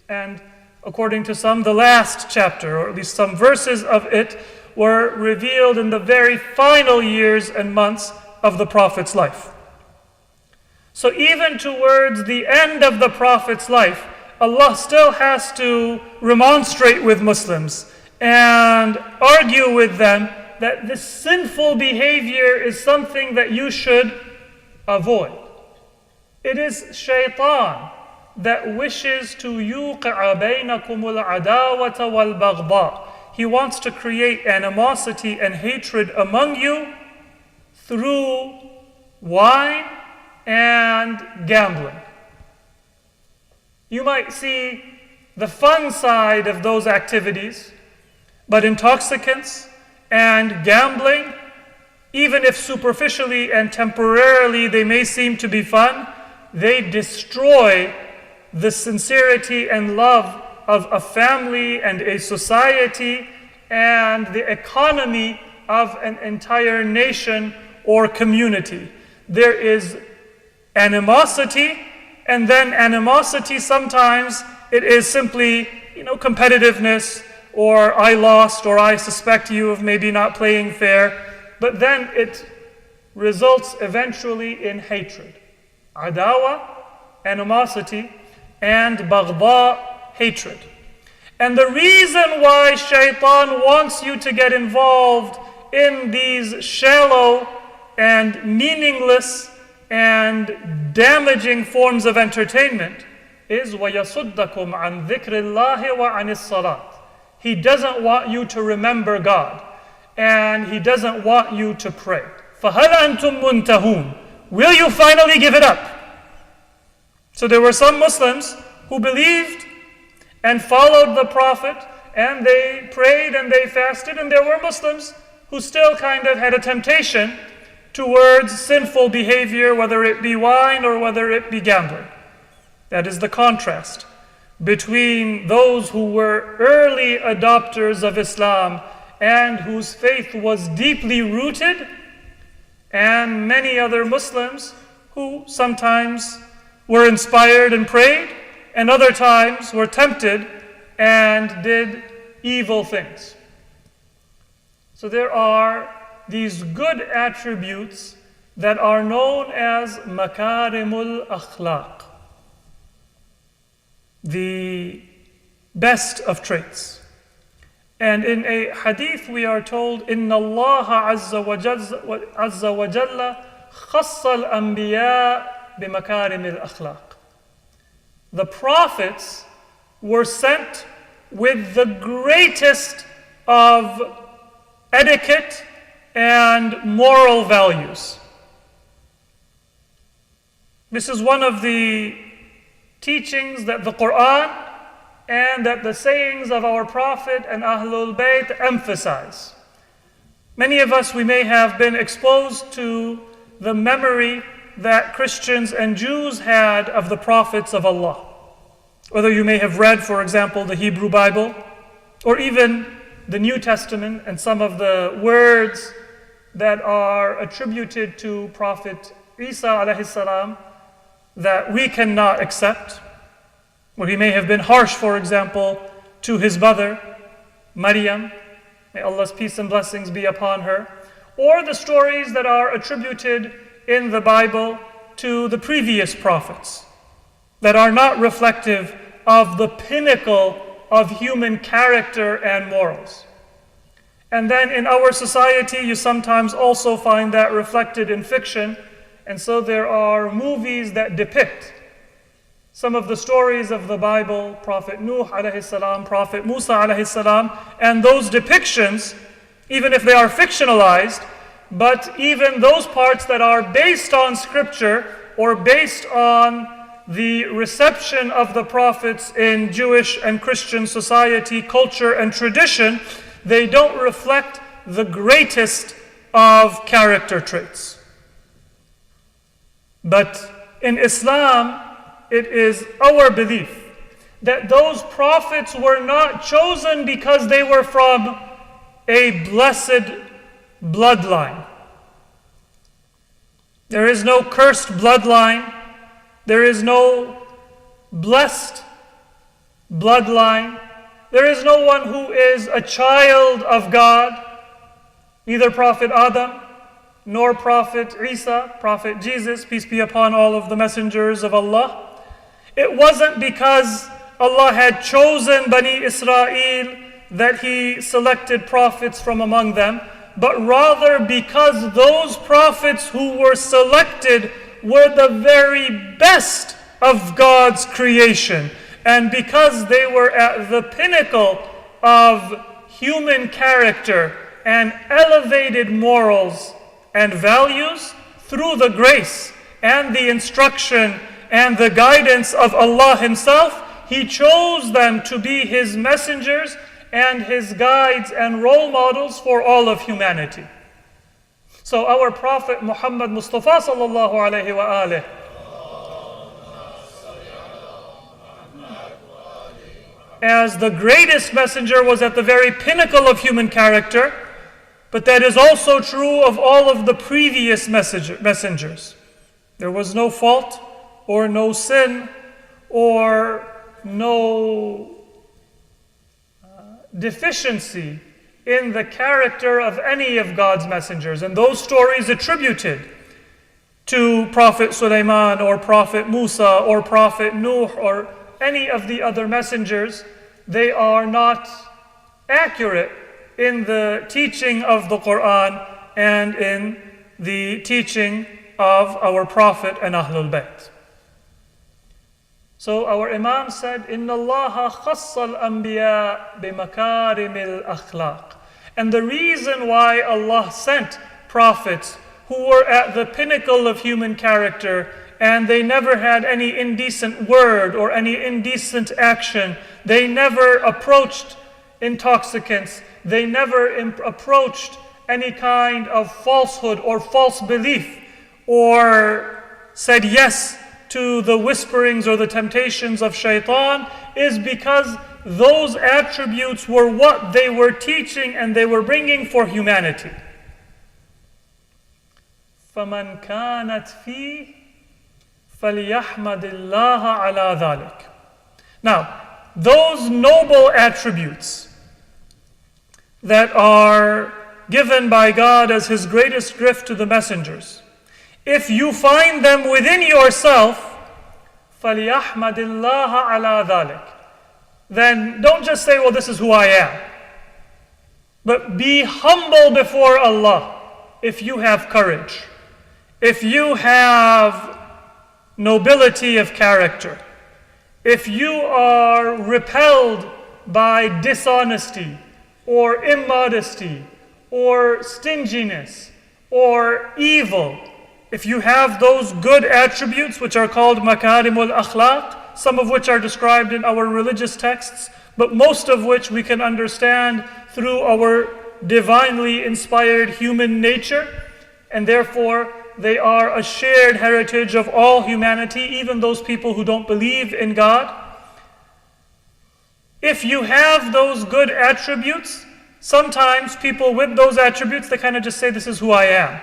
And according to some, the last chapter, or at least some verses of it, were revealed in the very final years and months of the Prophet's life. So even towards the end of the Prophet's life, Allah still has to remonstrate with Muslims and argue with them that this sinful behavior is something that you should avoid. It is shaitan that wishes to yuqi'a baynakumul adawata wal baghda. He wants to create animosity and hatred among you through wine, and gambling. You might see the fun side of those activities, but intoxicants and gambling, even if superficially and temporarily they may seem to be fun, they destroy the sincerity and love of a family and a society and the economy of an entire nation or community. There is animosity, and then animosity sometimes it is simply, competitiveness, or I lost, or I suspect you of maybe not playing fair, but then it results eventually in hatred. Adawa, animosity, and baghda, hatred. And the reason why shaitan wants you to get involved in these shallow and meaningless and damaging forms of entertainment is وَيَصُدَّكُمْ عَنْ ذِكْرِ اللَّهِ وَعَنِ الصَّلَاةِ. He doesn't want you to remember God, and He doesn't want you to pray. فَهَلْ أَنْتُمْ مُنْتَهُونَ. Will you finally give it up? So there were some Muslims who believed and followed the Prophet, and they prayed and they fasted, and there were Muslims who still kind of had a temptation towards sinful behavior, whether it be wine or whether it be gambling. That is the contrast between those who were early adopters of Islam and whose faith was deeply rooted, and many other Muslims who sometimes were inspired and prayed, and other times were tempted and did evil things. So there are these good attributes that are known as makarimul akhlaq, the best of traits. And in a hadith we are told, إِنَّ اللَّهَ عَزَّ وَجَلَّ خَصَّ الْأَنْبِيَاءِ بِمَكَارِمِ الْأَخْلَاقِ. The prophets were sent with the greatest of etiquette and moral values. This is one of the teachings that the Quran and that the sayings of our Prophet and Ahlul Bayt emphasize. Many of us, we may have been exposed to the memory that Christians and Jews had of the prophets of Allah. Whether you may have read, for example, the Hebrew Bible, or even the New Testament and some of the words that are attributed to Prophet Isa alayhi salam that we cannot accept, where he may have been harsh, for example, to his mother, Maryam, may Allah's peace and blessings be upon her, or the stories that are attributed in the Bible to the previous prophets that are not reflective of the pinnacle of human character and morals. And then in our society, you sometimes also find that reflected in fiction, and so there are movies that depict some of the stories of the Bible, Prophet Nuh alayhi salam, Prophet Musa alayhi salam, and those depictions, even if they are fictionalized, but even those parts that are based on scripture or based on the reception of the prophets in Jewish and Christian society, culture, and tradition, they don't reflect the greatest of character traits. But in Islam, it is our belief that those prophets were not chosen because they were from a blessed bloodline. There is no cursed bloodline. There is no blessed bloodline. There is no one who is a child of God, neither Prophet Adam, nor Prophet Isa, Prophet Jesus, peace be upon all of the messengers of Allah. It wasn't because Allah had chosen Bani Israel that He selected prophets from among them, but rather because those prophets who were selected were the very best of God's creation. And because they were at the pinnacle of human character and elevated morals and values, through the grace and the instruction and the guidance of Allah Himself, He chose them to be His messengers and His guides and role models for all of humanity. So our Prophet Muhammad Mustafa sallallahu alayhi wa alihi, as the greatest messenger, was at the very pinnacle of human character, but that is also true of all of the previous messengers. There was no fault or no sin or no deficiency in the character of any of God's messengers. And those stories attributed to Prophet Sulayman or Prophet Musa or Prophet Nuh or any of the other messengers, they are not accurate in the teaching of the Quran and in the teaching of our Prophet and Ahlul Bayt. So our Imam said, إِنَّ اللَّهَ خَصَّ الْأَنْبِيَاءَ بِمَكَارِمِ الْأَخْلَاقِ. And the reason why Allah sent prophets who were at the pinnacle of human character, and they never had any indecent word or any indecent action, they never approached intoxicants, they never approached any kind of falsehood or false belief, or said yes to the whisperings or the temptations of shaitan, is because those attributes were what they were teaching and they were bringing for humanity. فَمَنْ كَانَتْ فِيهِ فَلْيَحْمَدِ اللَّهَ عَلَى ذَلِكَ. Now, those noble attributes that are given by God as His greatest gift to the messengers, if you find them within yourself, فَلْيَحْمَدِ اللَّهَ عَلَى ذَلِكَ. Then don't just say, well, this is who I am. But be humble before Allah if you have courage, if you have nobility of character, if you are repelled by dishonesty or immodesty or stinginess or evil, if you have those good attributes which are called makarimul akhlaq, some of which are described in our religious texts, but most of which we can understand through our divinely inspired human nature, and therefore they are a shared heritage of all humanity, even those people who don't believe in God. If you have those good attributes, sometimes people with those attributes, they kind of just say, this is who I am.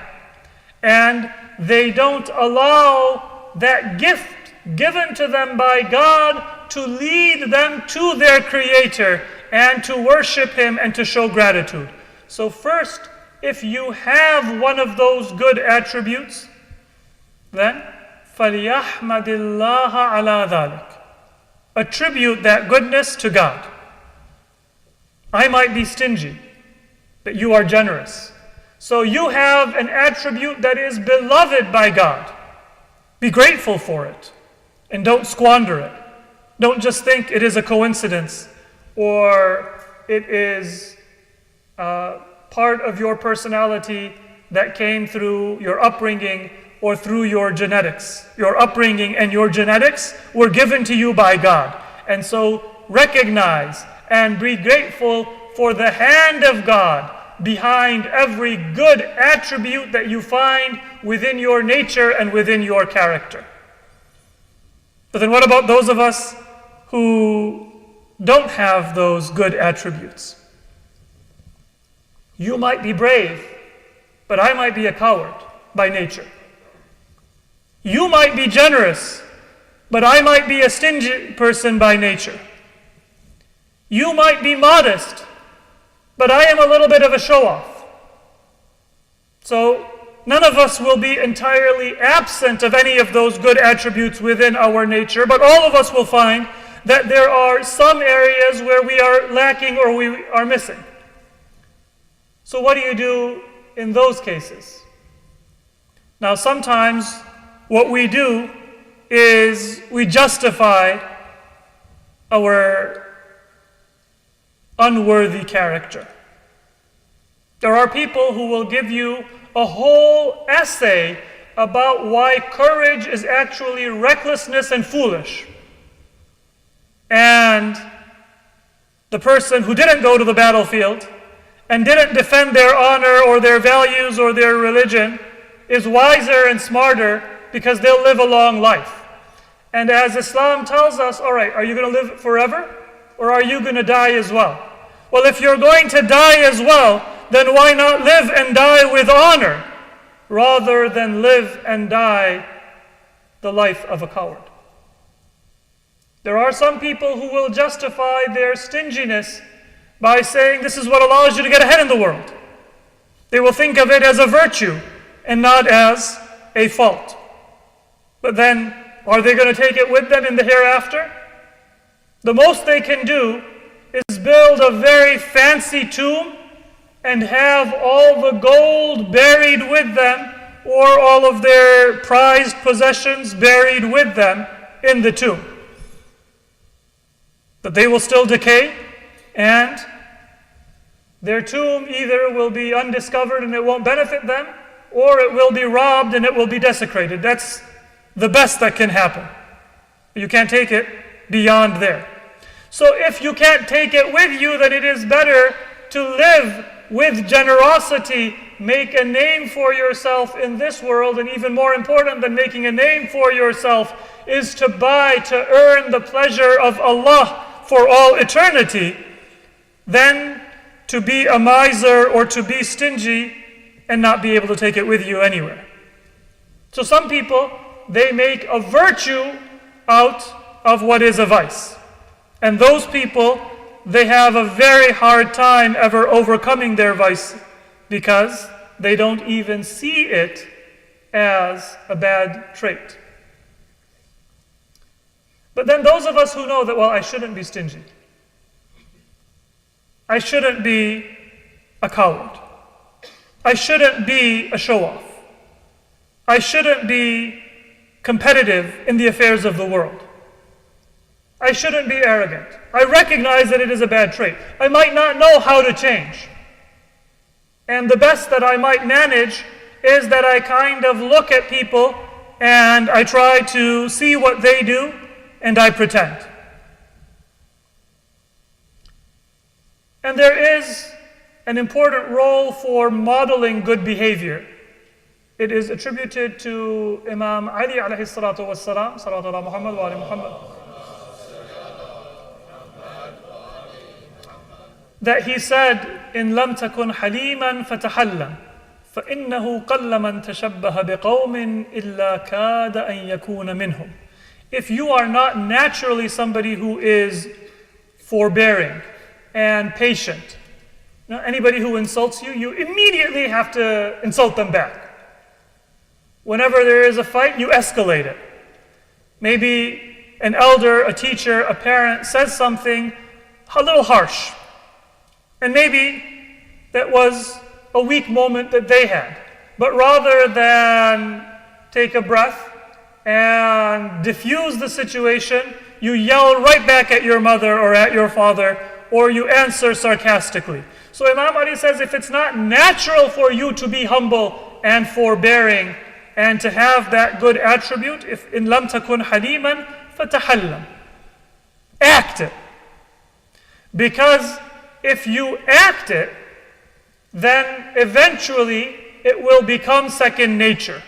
And they don't allow that gift given to them by God to lead them to their Creator and to worship Him and to show gratitude. So first, if you have one of those good attributes, then فَلْيَحْمَدِ اللَّهَ عَلَى ذَلِكَ. Attribute that goodness to God. I might be stingy, but you are generous. So you have an attribute that is beloved by God. Be grateful for it and don't squander it. Don't just think it is a coincidence or it is part of your personality that came through your upbringing or through your genetics. Your upbringing and your genetics were given to you by God. And so recognize and be grateful for the hand of God behind every good attribute that you find within your nature and within your character. But then what about those of us who don't have those good attributes? You might be brave, but I might be a coward by nature. You might be generous, but I might be a stingy person by nature. You might be modest, but I am a little bit of a show-off. So none of us will be entirely absent of any of those good attributes within our nature, but all of us will find that there are some areas where we are lacking or we are missing. So what do you do in those cases? Now sometimes what we do is we justify our unworthy character. There are people who will give you a whole essay about why courage is actually recklessness and foolish. And the person who didn't go to the battlefield and didn't defend their honor or their values or their religion is wiser and smarter because they'll live a long life. And as Islam tells us, all right, are you going to live forever or are you going to die as well? Well, if you're going to die as well, then why not live and die with honor rather than live and die the life of a coward? There are some people who will justify their stinginess by saying this is what allows you to get ahead in the world. They will think of it as a virtue and not as a fault. But then, are they going to take it with them in the hereafter? The most they can do is build a very fancy tomb and have all the gold buried with them or all of their prized possessions buried with them in the tomb. But they will still decay, and their tomb either will be undiscovered and it won't benefit them, or it will be robbed and it will be desecrated. That's the best that can happen. You can't take it beyond there. So if you can't take it with you, then it is better to live with generosity, make a name for yourself in this world, and even more important than making a name for yourself is to earn the pleasure of Allah for all eternity, than to be a miser or to be stingy and not be able to take it with you anywhere. So some people, they make a virtue out of what is a vice. And those people, they have a very hard time ever overcoming their vice because they don't even see it as a bad trait. But then those of us who know that, well, I shouldn't be stingy. I shouldn't be a coward. I shouldn't be a show-off. I shouldn't be competitive in the affairs of the world. I shouldn't be arrogant. I recognize that it is a bad trait. I might not know how to change. And the best that I might manage is that I kind of look at people and I try to see what they do and I pretend. And there is an important role for modeling good behavior. It is attributed to Imam Ali alayhi salatu wassalam, salatu ala Muhammad wa ali Muhammad, that he said, إن لم تكن حليما فتحلم فإنه قل من تشبه بقوم إلا كاد أن يكون منهم. If you are not naturally somebody who is forbearing and patient, anybody who insults you, you immediately have to insult them back. Whenever there is a fight, you escalate it. Maybe an elder, a teacher, a parent says something a little harsh. And maybe that was a weak moment that they had. But rather than take a breath and diffuse the situation, you yell right back at your mother or at your father, or you answer sarcastically. So Imam Ali says, if it's not natural for you to be humble and forbearing and to have that good attribute, if in lam takun haliman fatahallam, act it. Because if you act it, then eventually it will become second nature.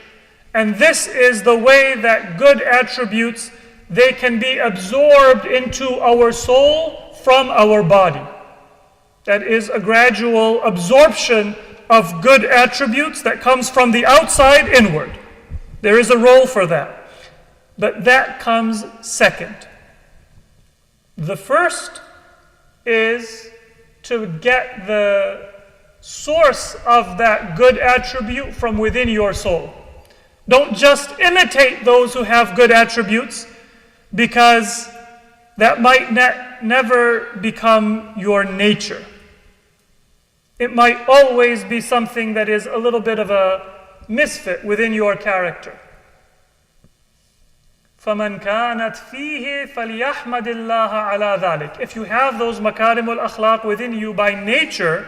And this is the way that good attributes, they can be absorbed into our soul from our body. That is a gradual absorption of good attributes that comes from the outside inward. There is a role for that. But that comes second. The first is to get the source of that good attribute from within your soul. Don't just imitate those who have good attributes, because that might never become your nature. It might always be something that is a little bit of a misfit within your character. فَمَنْ كَانَتْ فِيهِ فَلْيَحْمَدِ اللَّهَ عَلَى ذَلِكَ. If you have those makarim al-akhlaq within you by nature,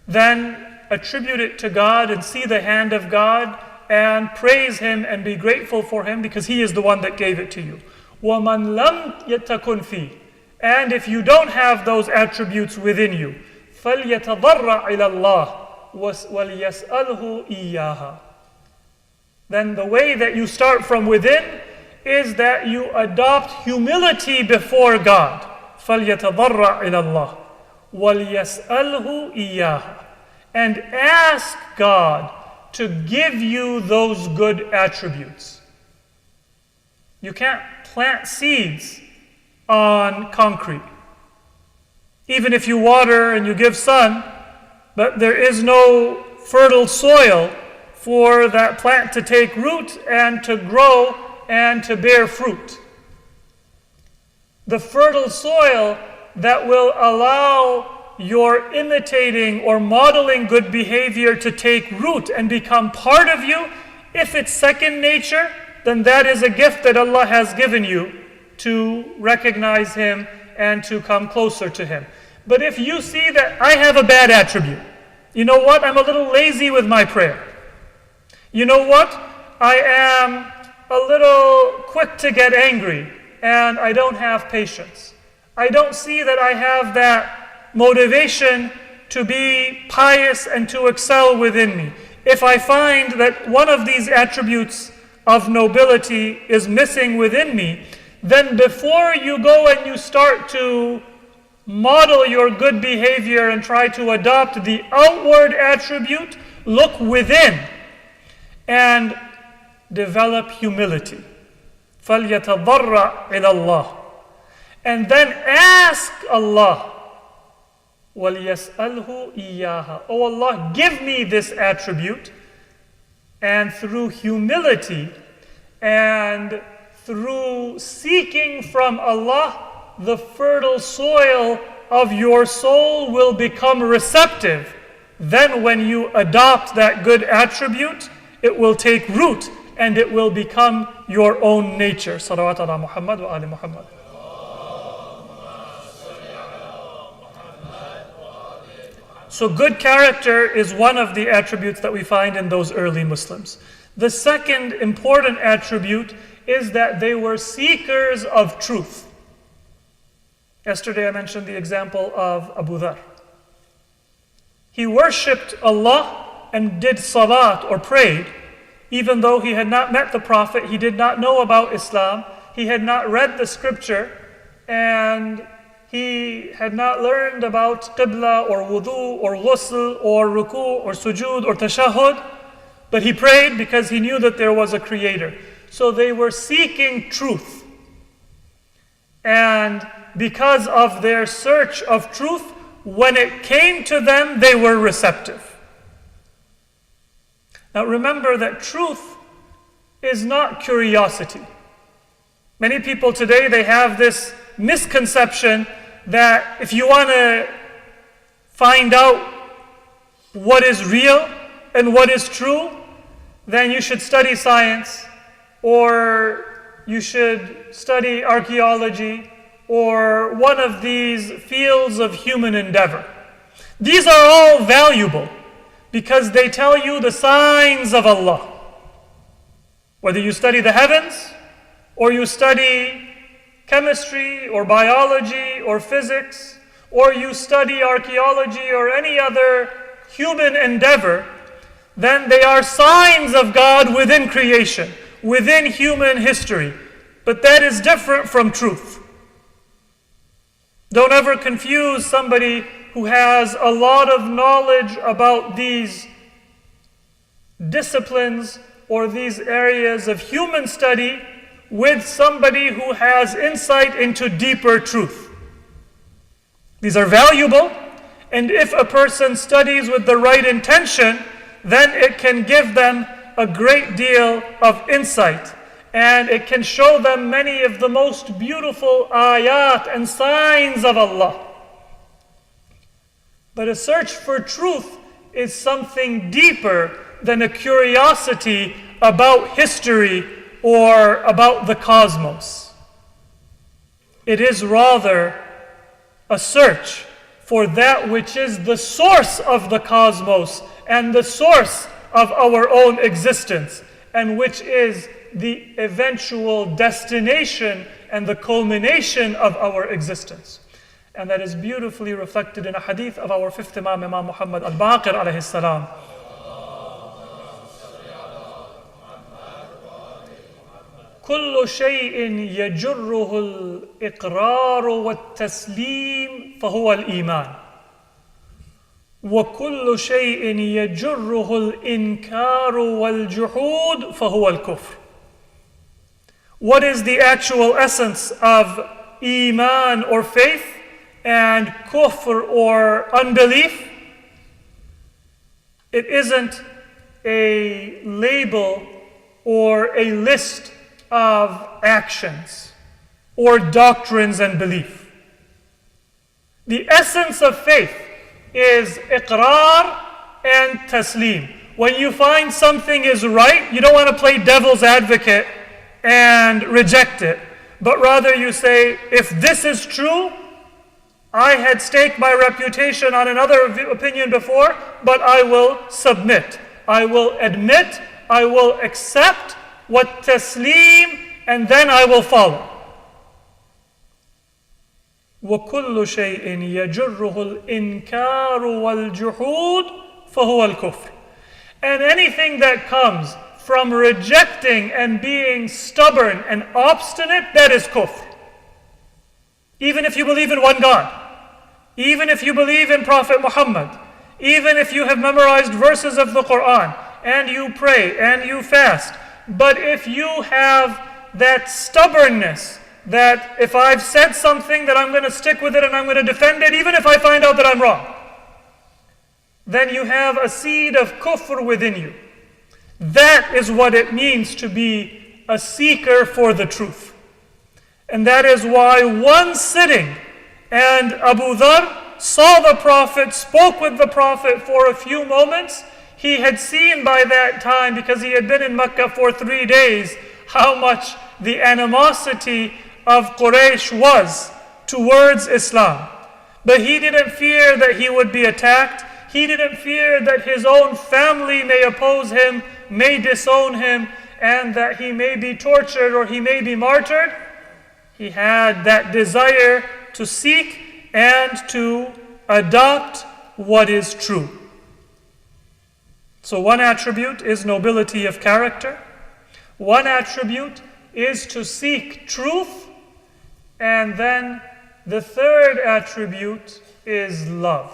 then attribute it to God and see the hand of God and praise Him and be grateful for Him because He is the one that gave it to you. وَمَنْ لَمْ يَتَّكُنْ فِيهِ. And if you don't have those attributes within you, فَلْيَتَضَرَّعْ إِلَى اللَّهِ وَلْيَسْأَلْهُ إِيَّاهَا. Then the way that you start from within is that you adopt humility before God. فَلْيَتَضَرَّعْ إِلَى اللَّهِ وَلْيَسْأَلْهُ إِيَّاهَا. And ask God to give you those good attributes. You can't plant seeds on concrete. Even if you water and you give sun, but there is no fertile soil for that plant to take root and to grow and to bear fruit. The fertile soil that will allow your imitating or modeling good behavior to take root and become part of you, if it's second nature, then that is a gift that Allah has given you to recognize Him and to come closer to Him. But if you see that I have a bad attribute, you know what? I'm a little lazy with my prayer. You know what? I am a little quick to get angry and I don't have patience. I don't see that I have that motivation to be pious and to excel within me. If I find that one of these attributes of nobility is missing within me, then before you go and you start to model your good behavior and try to adopt the outward attribute, look within and develop humility. فَلْيَتَضَرَّعْ إِلَى اللَّهِ. And then ask Allah, وَلْيَسْأَلْهُ إِيَّاهَا. Oh Allah, give me this attribute. And through humility and through seeking from Allah, the fertile soil of your soul will become receptive. Then when you adopt that good attribute, it will take root and it will become your own nature. Salawat ala Muhammad wa ali Muhammad. So good character is one of the attributes that we find in those early Muslims. The second important attribute is that they were seekers of truth. Yesterday I mentioned the example of Abu Dhar. He worshipped Allah and did salat or prayed, even though he had not met the Prophet, he did not know about Islam, he had not read the scripture, and he had not learned about qibla or wudu or ghusl or ruku or sujood or tashahud, but he prayed because he knew that there was a creator. So they were seeking truth. And because of their search of truth, when it came to them, they were receptive. Now remember that truth is not curiosity. Many people today, they have this misconception that if you want to find out what is real and what is true, then you should study science, or you should study archaeology, or one of these fields of human endeavor. These are all valuable because they tell you the signs of Allah. Whether you study the heavens, or you study chemistry or biology or physics, or you study archaeology or any other human endeavor, then they are signs of God within creation, within human history. But that is different from truth. Don't ever confuse somebody who has a lot of knowledge about these disciplines or these areas of human study with somebody who has insight into deeper truth. These are valuable, and if a person studies with the right intention, then it can give them a great deal of insight, and it can show them many of the most beautiful ayat and signs of Allah. But a search for truth is something deeper than a curiosity about history or about the cosmos. It is rather a search for that which is the source of the cosmos and the source of our own existence, and which is the eventual destination and the culmination of our existence. And that is beautifully reflected in a hadith of our fifth Imam, Imam Muhammad al-Baqir alayhi salam. كل شيء يجره الإقرار والتسليم فهو الإيمان وكل شيء يجره الإنكار والجحود فهو الكفر. What is the actual essence of Iman or faith and kufr or unbelief? It isn't a label or a list of actions or doctrines and belief. The essence of faith is iqrar and taslim. When you find something is right, you don't want to play devil's advocate and reject it, but rather you say, if this is true, I had staked my reputation on another opinion before, but I will submit, I will admit, I will accept what taslim, and then I will follow. وَكُلُّ شَيْءٍ يَجُرُّهُ الْإِنْكَارُ وَالْجُحُودُ فَهُوَ الْكُفْرُ. And anything that comes from rejecting and being stubborn and obstinate, that is kufr. Even if you believe in one God, even if you believe in Prophet Muhammad, even if you have memorized verses of the Quran, and you pray and you fast, but if you have that stubbornness, that if I've said something that I'm going to stick with it and I'm going to defend it even if I find out that I'm wrong, then you have a seed of kufr within you. That is what it means to be a seeker for the truth. And that is why one sitting, and Abu Dhar saw the Prophet, spoke with the Prophet for a few moments. He had seen by that time, because he had been in Mecca for 3 days, how much the animosity of Quraysh was towards Islam. But he didn't fear that he would be attacked. He didn't fear that his own family may oppose him, may disown him, and that he may be tortured or he may be martyred. He had that desire to seek and to adopt what is true. So one attribute is nobility of character. One attribute is to seek truth. And then the third attribute is love.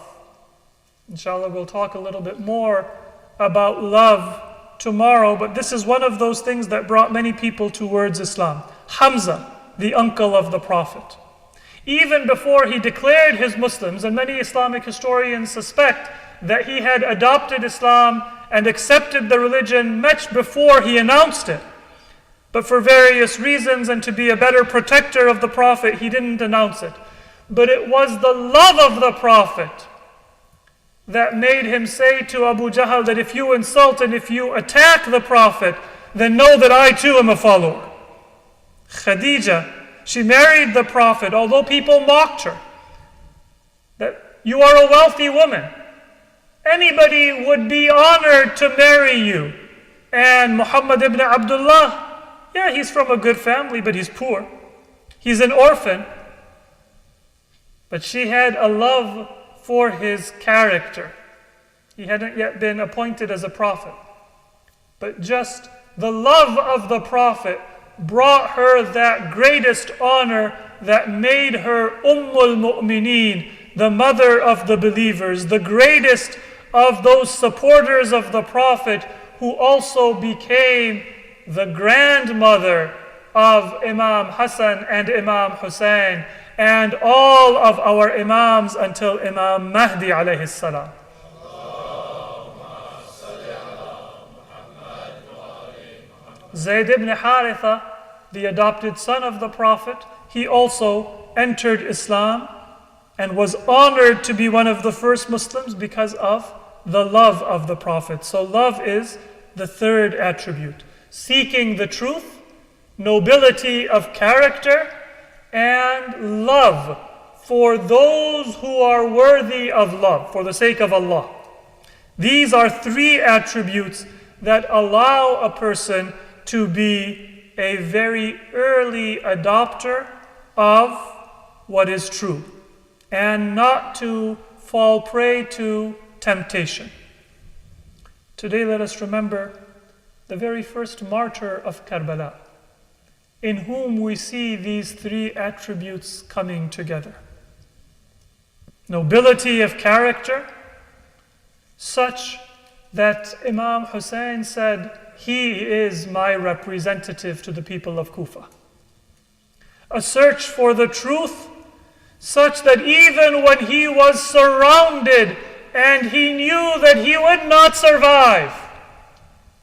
Inshallah, we'll talk a little bit more about love tomorrow, but this is one of those things that brought many people towards Islam. Hamza, the uncle of the Prophet, even before he declared his Muslims, and many Islamic historians suspect that he had adopted Islam and accepted the religion much before he announced it. But for various reasons and to be a better protector of the Prophet, he didn't announce it. But it was the love of the Prophet that made him say to Abu Jahl that if you insult and if you attack the Prophet, then know that I too am a follower. Khadija, she married the Prophet, although people mocked her, that you are a wealthy woman. Anybody would be honored to marry you. And Muhammad ibn Abdullah, yeah, he's from a good family, but he's poor. He's an orphan. But she had a love for his character. He hadn't yet been appointed as a prophet. But just the love of the Prophet brought her that greatest honor that made her Ummul Mu'mineen, the mother of the believers, the greatest of those supporters of the Prophet, who also became the grandmother of Imam Hasan and Imam Hussein and all of our Imams until Imam Mahdi alayhi salam. Zayd ibn Haritha, the adopted son of the Prophet, he also entered Islam and was honored to be one of the first Muslims because of the love of the Prophet. So love is the third attribute. Seeking the truth, nobility of character, and love for those who are worthy of love, for the sake of Allah. These are three attributes that allow a person to be a very early adopter of what is true and not to fall prey to temptation. Today, let us remember the very first martyr of Karbala, in whom we see these three attributes coming together. Nobility of character, such that Imam Hussein said, "He is my representative to the people of Kufa." A search for the truth, such that even when he was surrounded and he knew that he would not survive,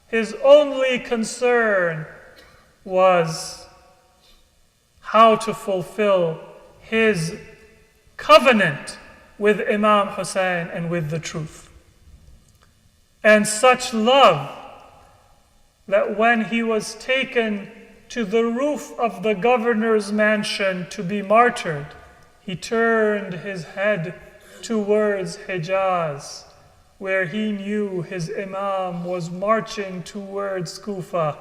his only concern was how to fulfill his covenant with Imam Hussein and with the truth. And such love that when he was taken to the roof of the governor's mansion to be martyred, he turned his head towards Hijaz, where he knew his Imam was marching towards Kufa,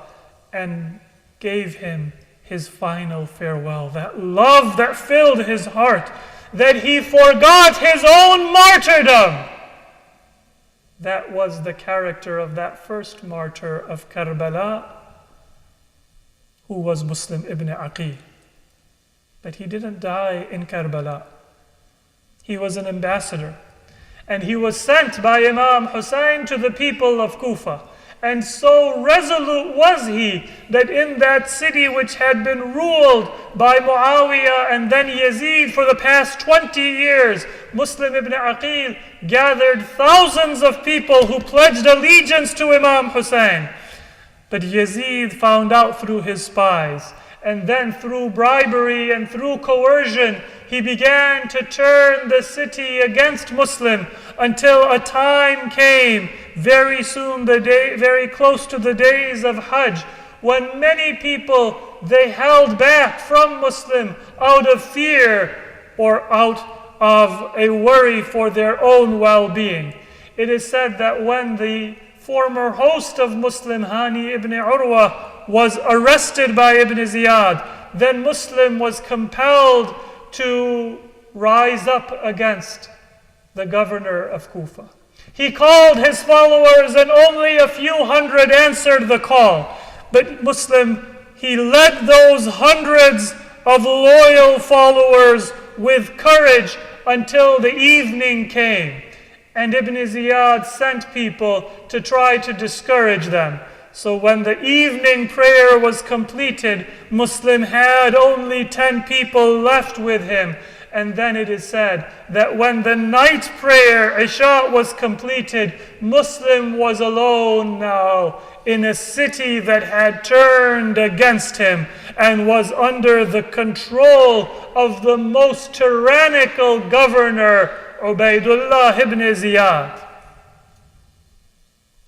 and gave him his final farewell. That love that filled his heart, that he forgot his own martyrdom. That was the character of that first martyr of Karbala, who was Muslim ibn Aqil. But he didn't die in Karbala. He was an ambassador, and he was sent by Imam Hussein to the people of Kufa. And so resolute was he that in that city which had been ruled by Muawiyah and then Yazid for the past 20 years, Muslim ibn Aqil gathered thousands of people who pledged allegiance to Imam Hussein. But Yazid found out through his spies, and then through bribery and through coercion, he began to turn the city against Muslim, until a time came very soon, very close to the days of Hajj, when many people, they held back from Muslim out of fear or out of a worry for their own well-being. It is said that when the former host of Muslim, Hani ibn Urwa, was arrested by Ibn Ziyad, then Muslim was compelled to rise up against the governor of Kufa. He called his followers, and only a few hundred answered the call. But Muslim, he led those hundreds of loyal followers with courage until the evening came. And Ibn Ziyad sent people to try to discourage them. So when the evening prayer was completed, Muslim had only 10 people left with him. And then it is said that when the night prayer, Isha, was completed, Muslim was alone now in a city that had turned against him and was under the control of the most tyrannical governor, Ubaydullah ibn Ziyad.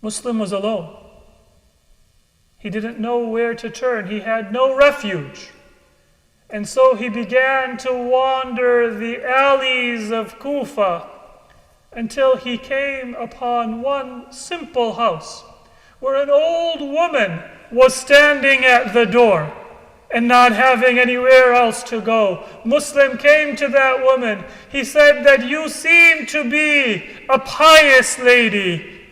Muslim was alone. He didn't know where to turn. He had no refuge. And so he began to wander the alleys of Kufa until he came upon one simple house where an old woman was standing at the door and not having anywhere else to go. Muslim came to that woman. He said that you seem to be a pious lady.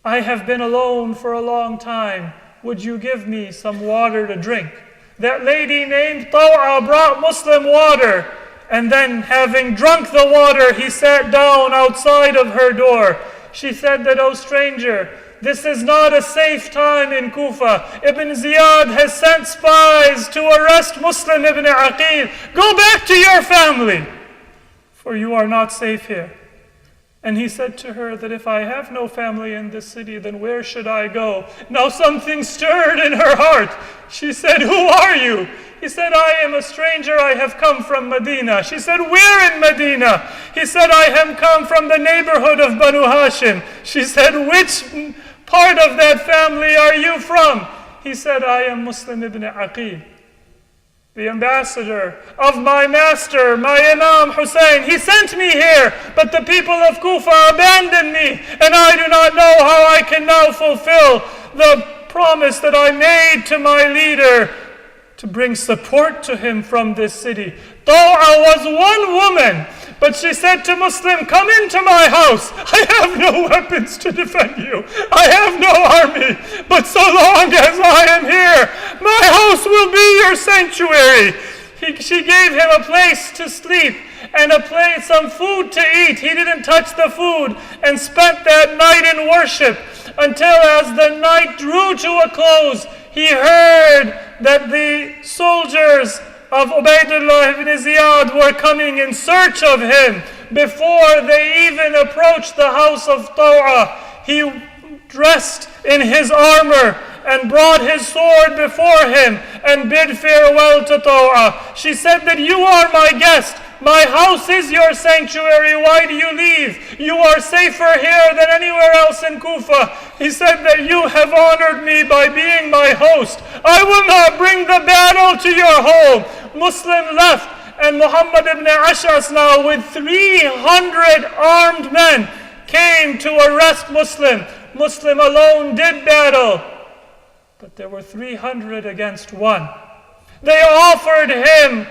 I have been alone for a long time. Would you give me some water to drink? That lady named Taw'a brought Muslim water, and then having drunk the water, he sat down outside of her door. She said that, "O stranger, this is not a safe time in Kufa. Ibn Ziyad has sent spies to arrest Muslim ibn Aqil. Go back to your family, for you are not safe here." And he said to her that if I have no family in this city, then where should I go? Now something stirred in her heart. She said, "Who are you?" He said, "I am a stranger. I have come from Medina." She said, "Where in Medina?" He said, "I have come from the neighborhood of Banu Hashim." She said, "Which part of that family are you from?" He said, "I am Muslim ibn Aqil." the ambassador of my master, my Imam Hussein. He sent me here, but the people of Kufa abandoned me, and I do not know how I can now fulfill the promise that I made to my leader to bring support to him from this city. Ta'a was one woman, but she said to Muslim, come into my house. I have no weapons to defend you. I have no army. But so long as I am here, my house will be your sanctuary. She gave him a place to sleep and some food to eat. He didn't touch the food and spent that night in worship until as the night drew to a close, he heard that the soldiers of Ubaydullah ibn Ziyad were coming in search of him. Before they even approached the house of Ta'a, he dressed in his armor and brought his sword before him and bid farewell to Ta'a. She said that you are my guest. My house is your sanctuary. Why do you leave? You are safer here than anywhere else in Kufa. He said that you have honored me by being my host. I will not bring the battle to your home. Muslim left, and Muhammad ibn Ash'as now with 300 armed men came to arrest Muslim. Muslim alone did battle, but there were 300 against one. They offered him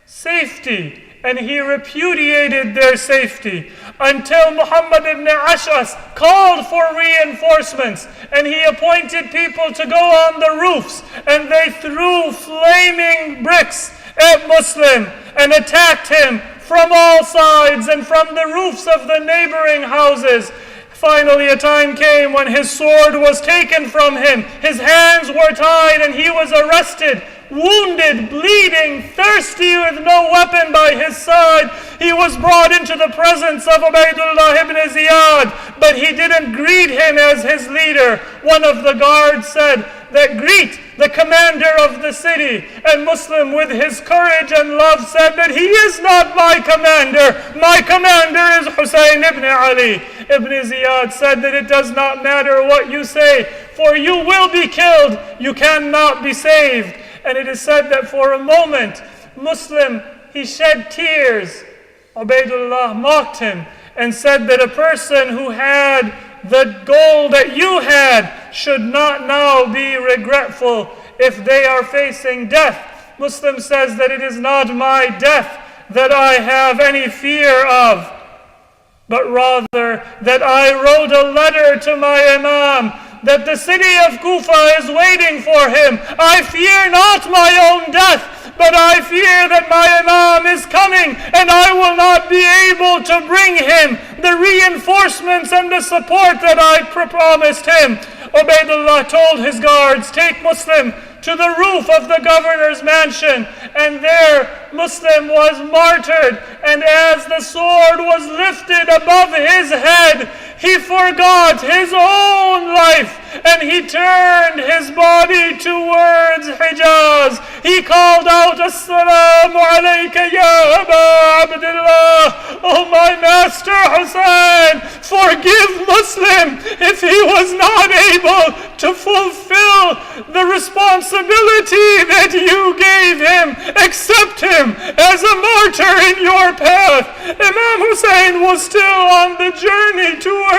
safety, and he repudiated their safety until Muhammad ibn Ash'as called for reinforcements, and he appointed people to go on the roofs, and they threw flaming bricks at Muslim and attacked him from all sides and from the roofs of the neighboring houses. Finally, a time came when his sword was taken from him, his hands were tied, and he was arrested, wounded, bleeding, thirsty, with no weapon by his side. He was brought into the presence of Ubaydullah ibn Ziyad, but he didn't greet him as his leader. One of the guards said that greet the commander of the city, and Muslim with his courage and love said that he is not my commander. My commander is Hussein ibn Ali. Ibn Ziyad said that it does not matter what you say, for you will be killed. You cannot be saved. And it is said that for a moment, Muslim, he shed tears. Ubaydullah mocked him and said that a person who had the goal that you had should not now be regretful if they are facing death. Muslim says that it is not my death that I have any fear of, but rather that I wrote a letter to my Imam that the city of Kufa is waiting for him. I fear not my own death, but I fear that my Imam is coming, and I will not be able to bring him the reinforcements and the support that I promised him. Ubaydullah told his guards, take Muslim to the roof of the governor's mansion, and there Muslim was martyred, and as the sword was lifted above his head, he forgot his own life, and he turned his body towards Hijaz. He called out, Assalamu alayka ya Aba Abdullah. Oh my master Hussein, forgive Muslim if he was not able to fulfill the responsibility that you gave him. Accept him as a martyr in your path. Imam Hussein was still on the journey towards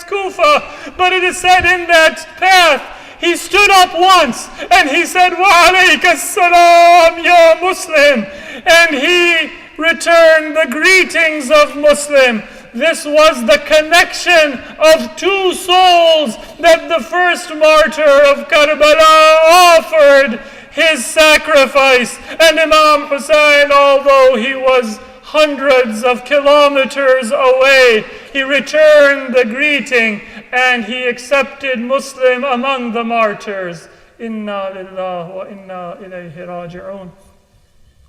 Kufa, but it is said in that path he stood up once and he said, Wa alayka salam ya Muslim, and he returned the greetings of Muslim. This was the connection of two souls that the first martyr of Karbala offered his sacrifice. And Imam Hussein, although he was hundreds of kilometers away, he returned the greeting and he accepted Muslim among the martyrs. Inna lillahi wa inna ilayhi raji'un.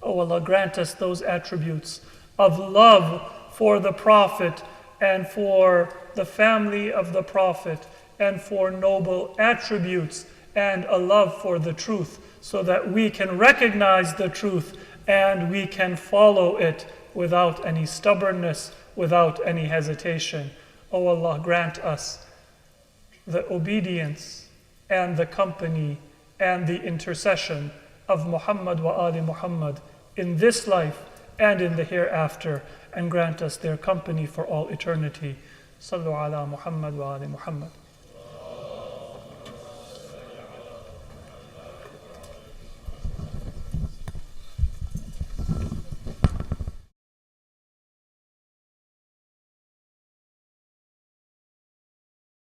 Oh Allah, grant us those attributes of love for the Prophet and for the family of the Prophet, and for noble attributes and a love for the truth, so that we can recognize the truth and we can follow it without any stubbornness, without any hesitation. Oh Allah, grant us the obedience and the company and the intercession of Muhammad wa ali Muhammad in this life and in the hereafter, and grant us their company for all eternity. Sallu ala Muhammad wa ali Muhammad.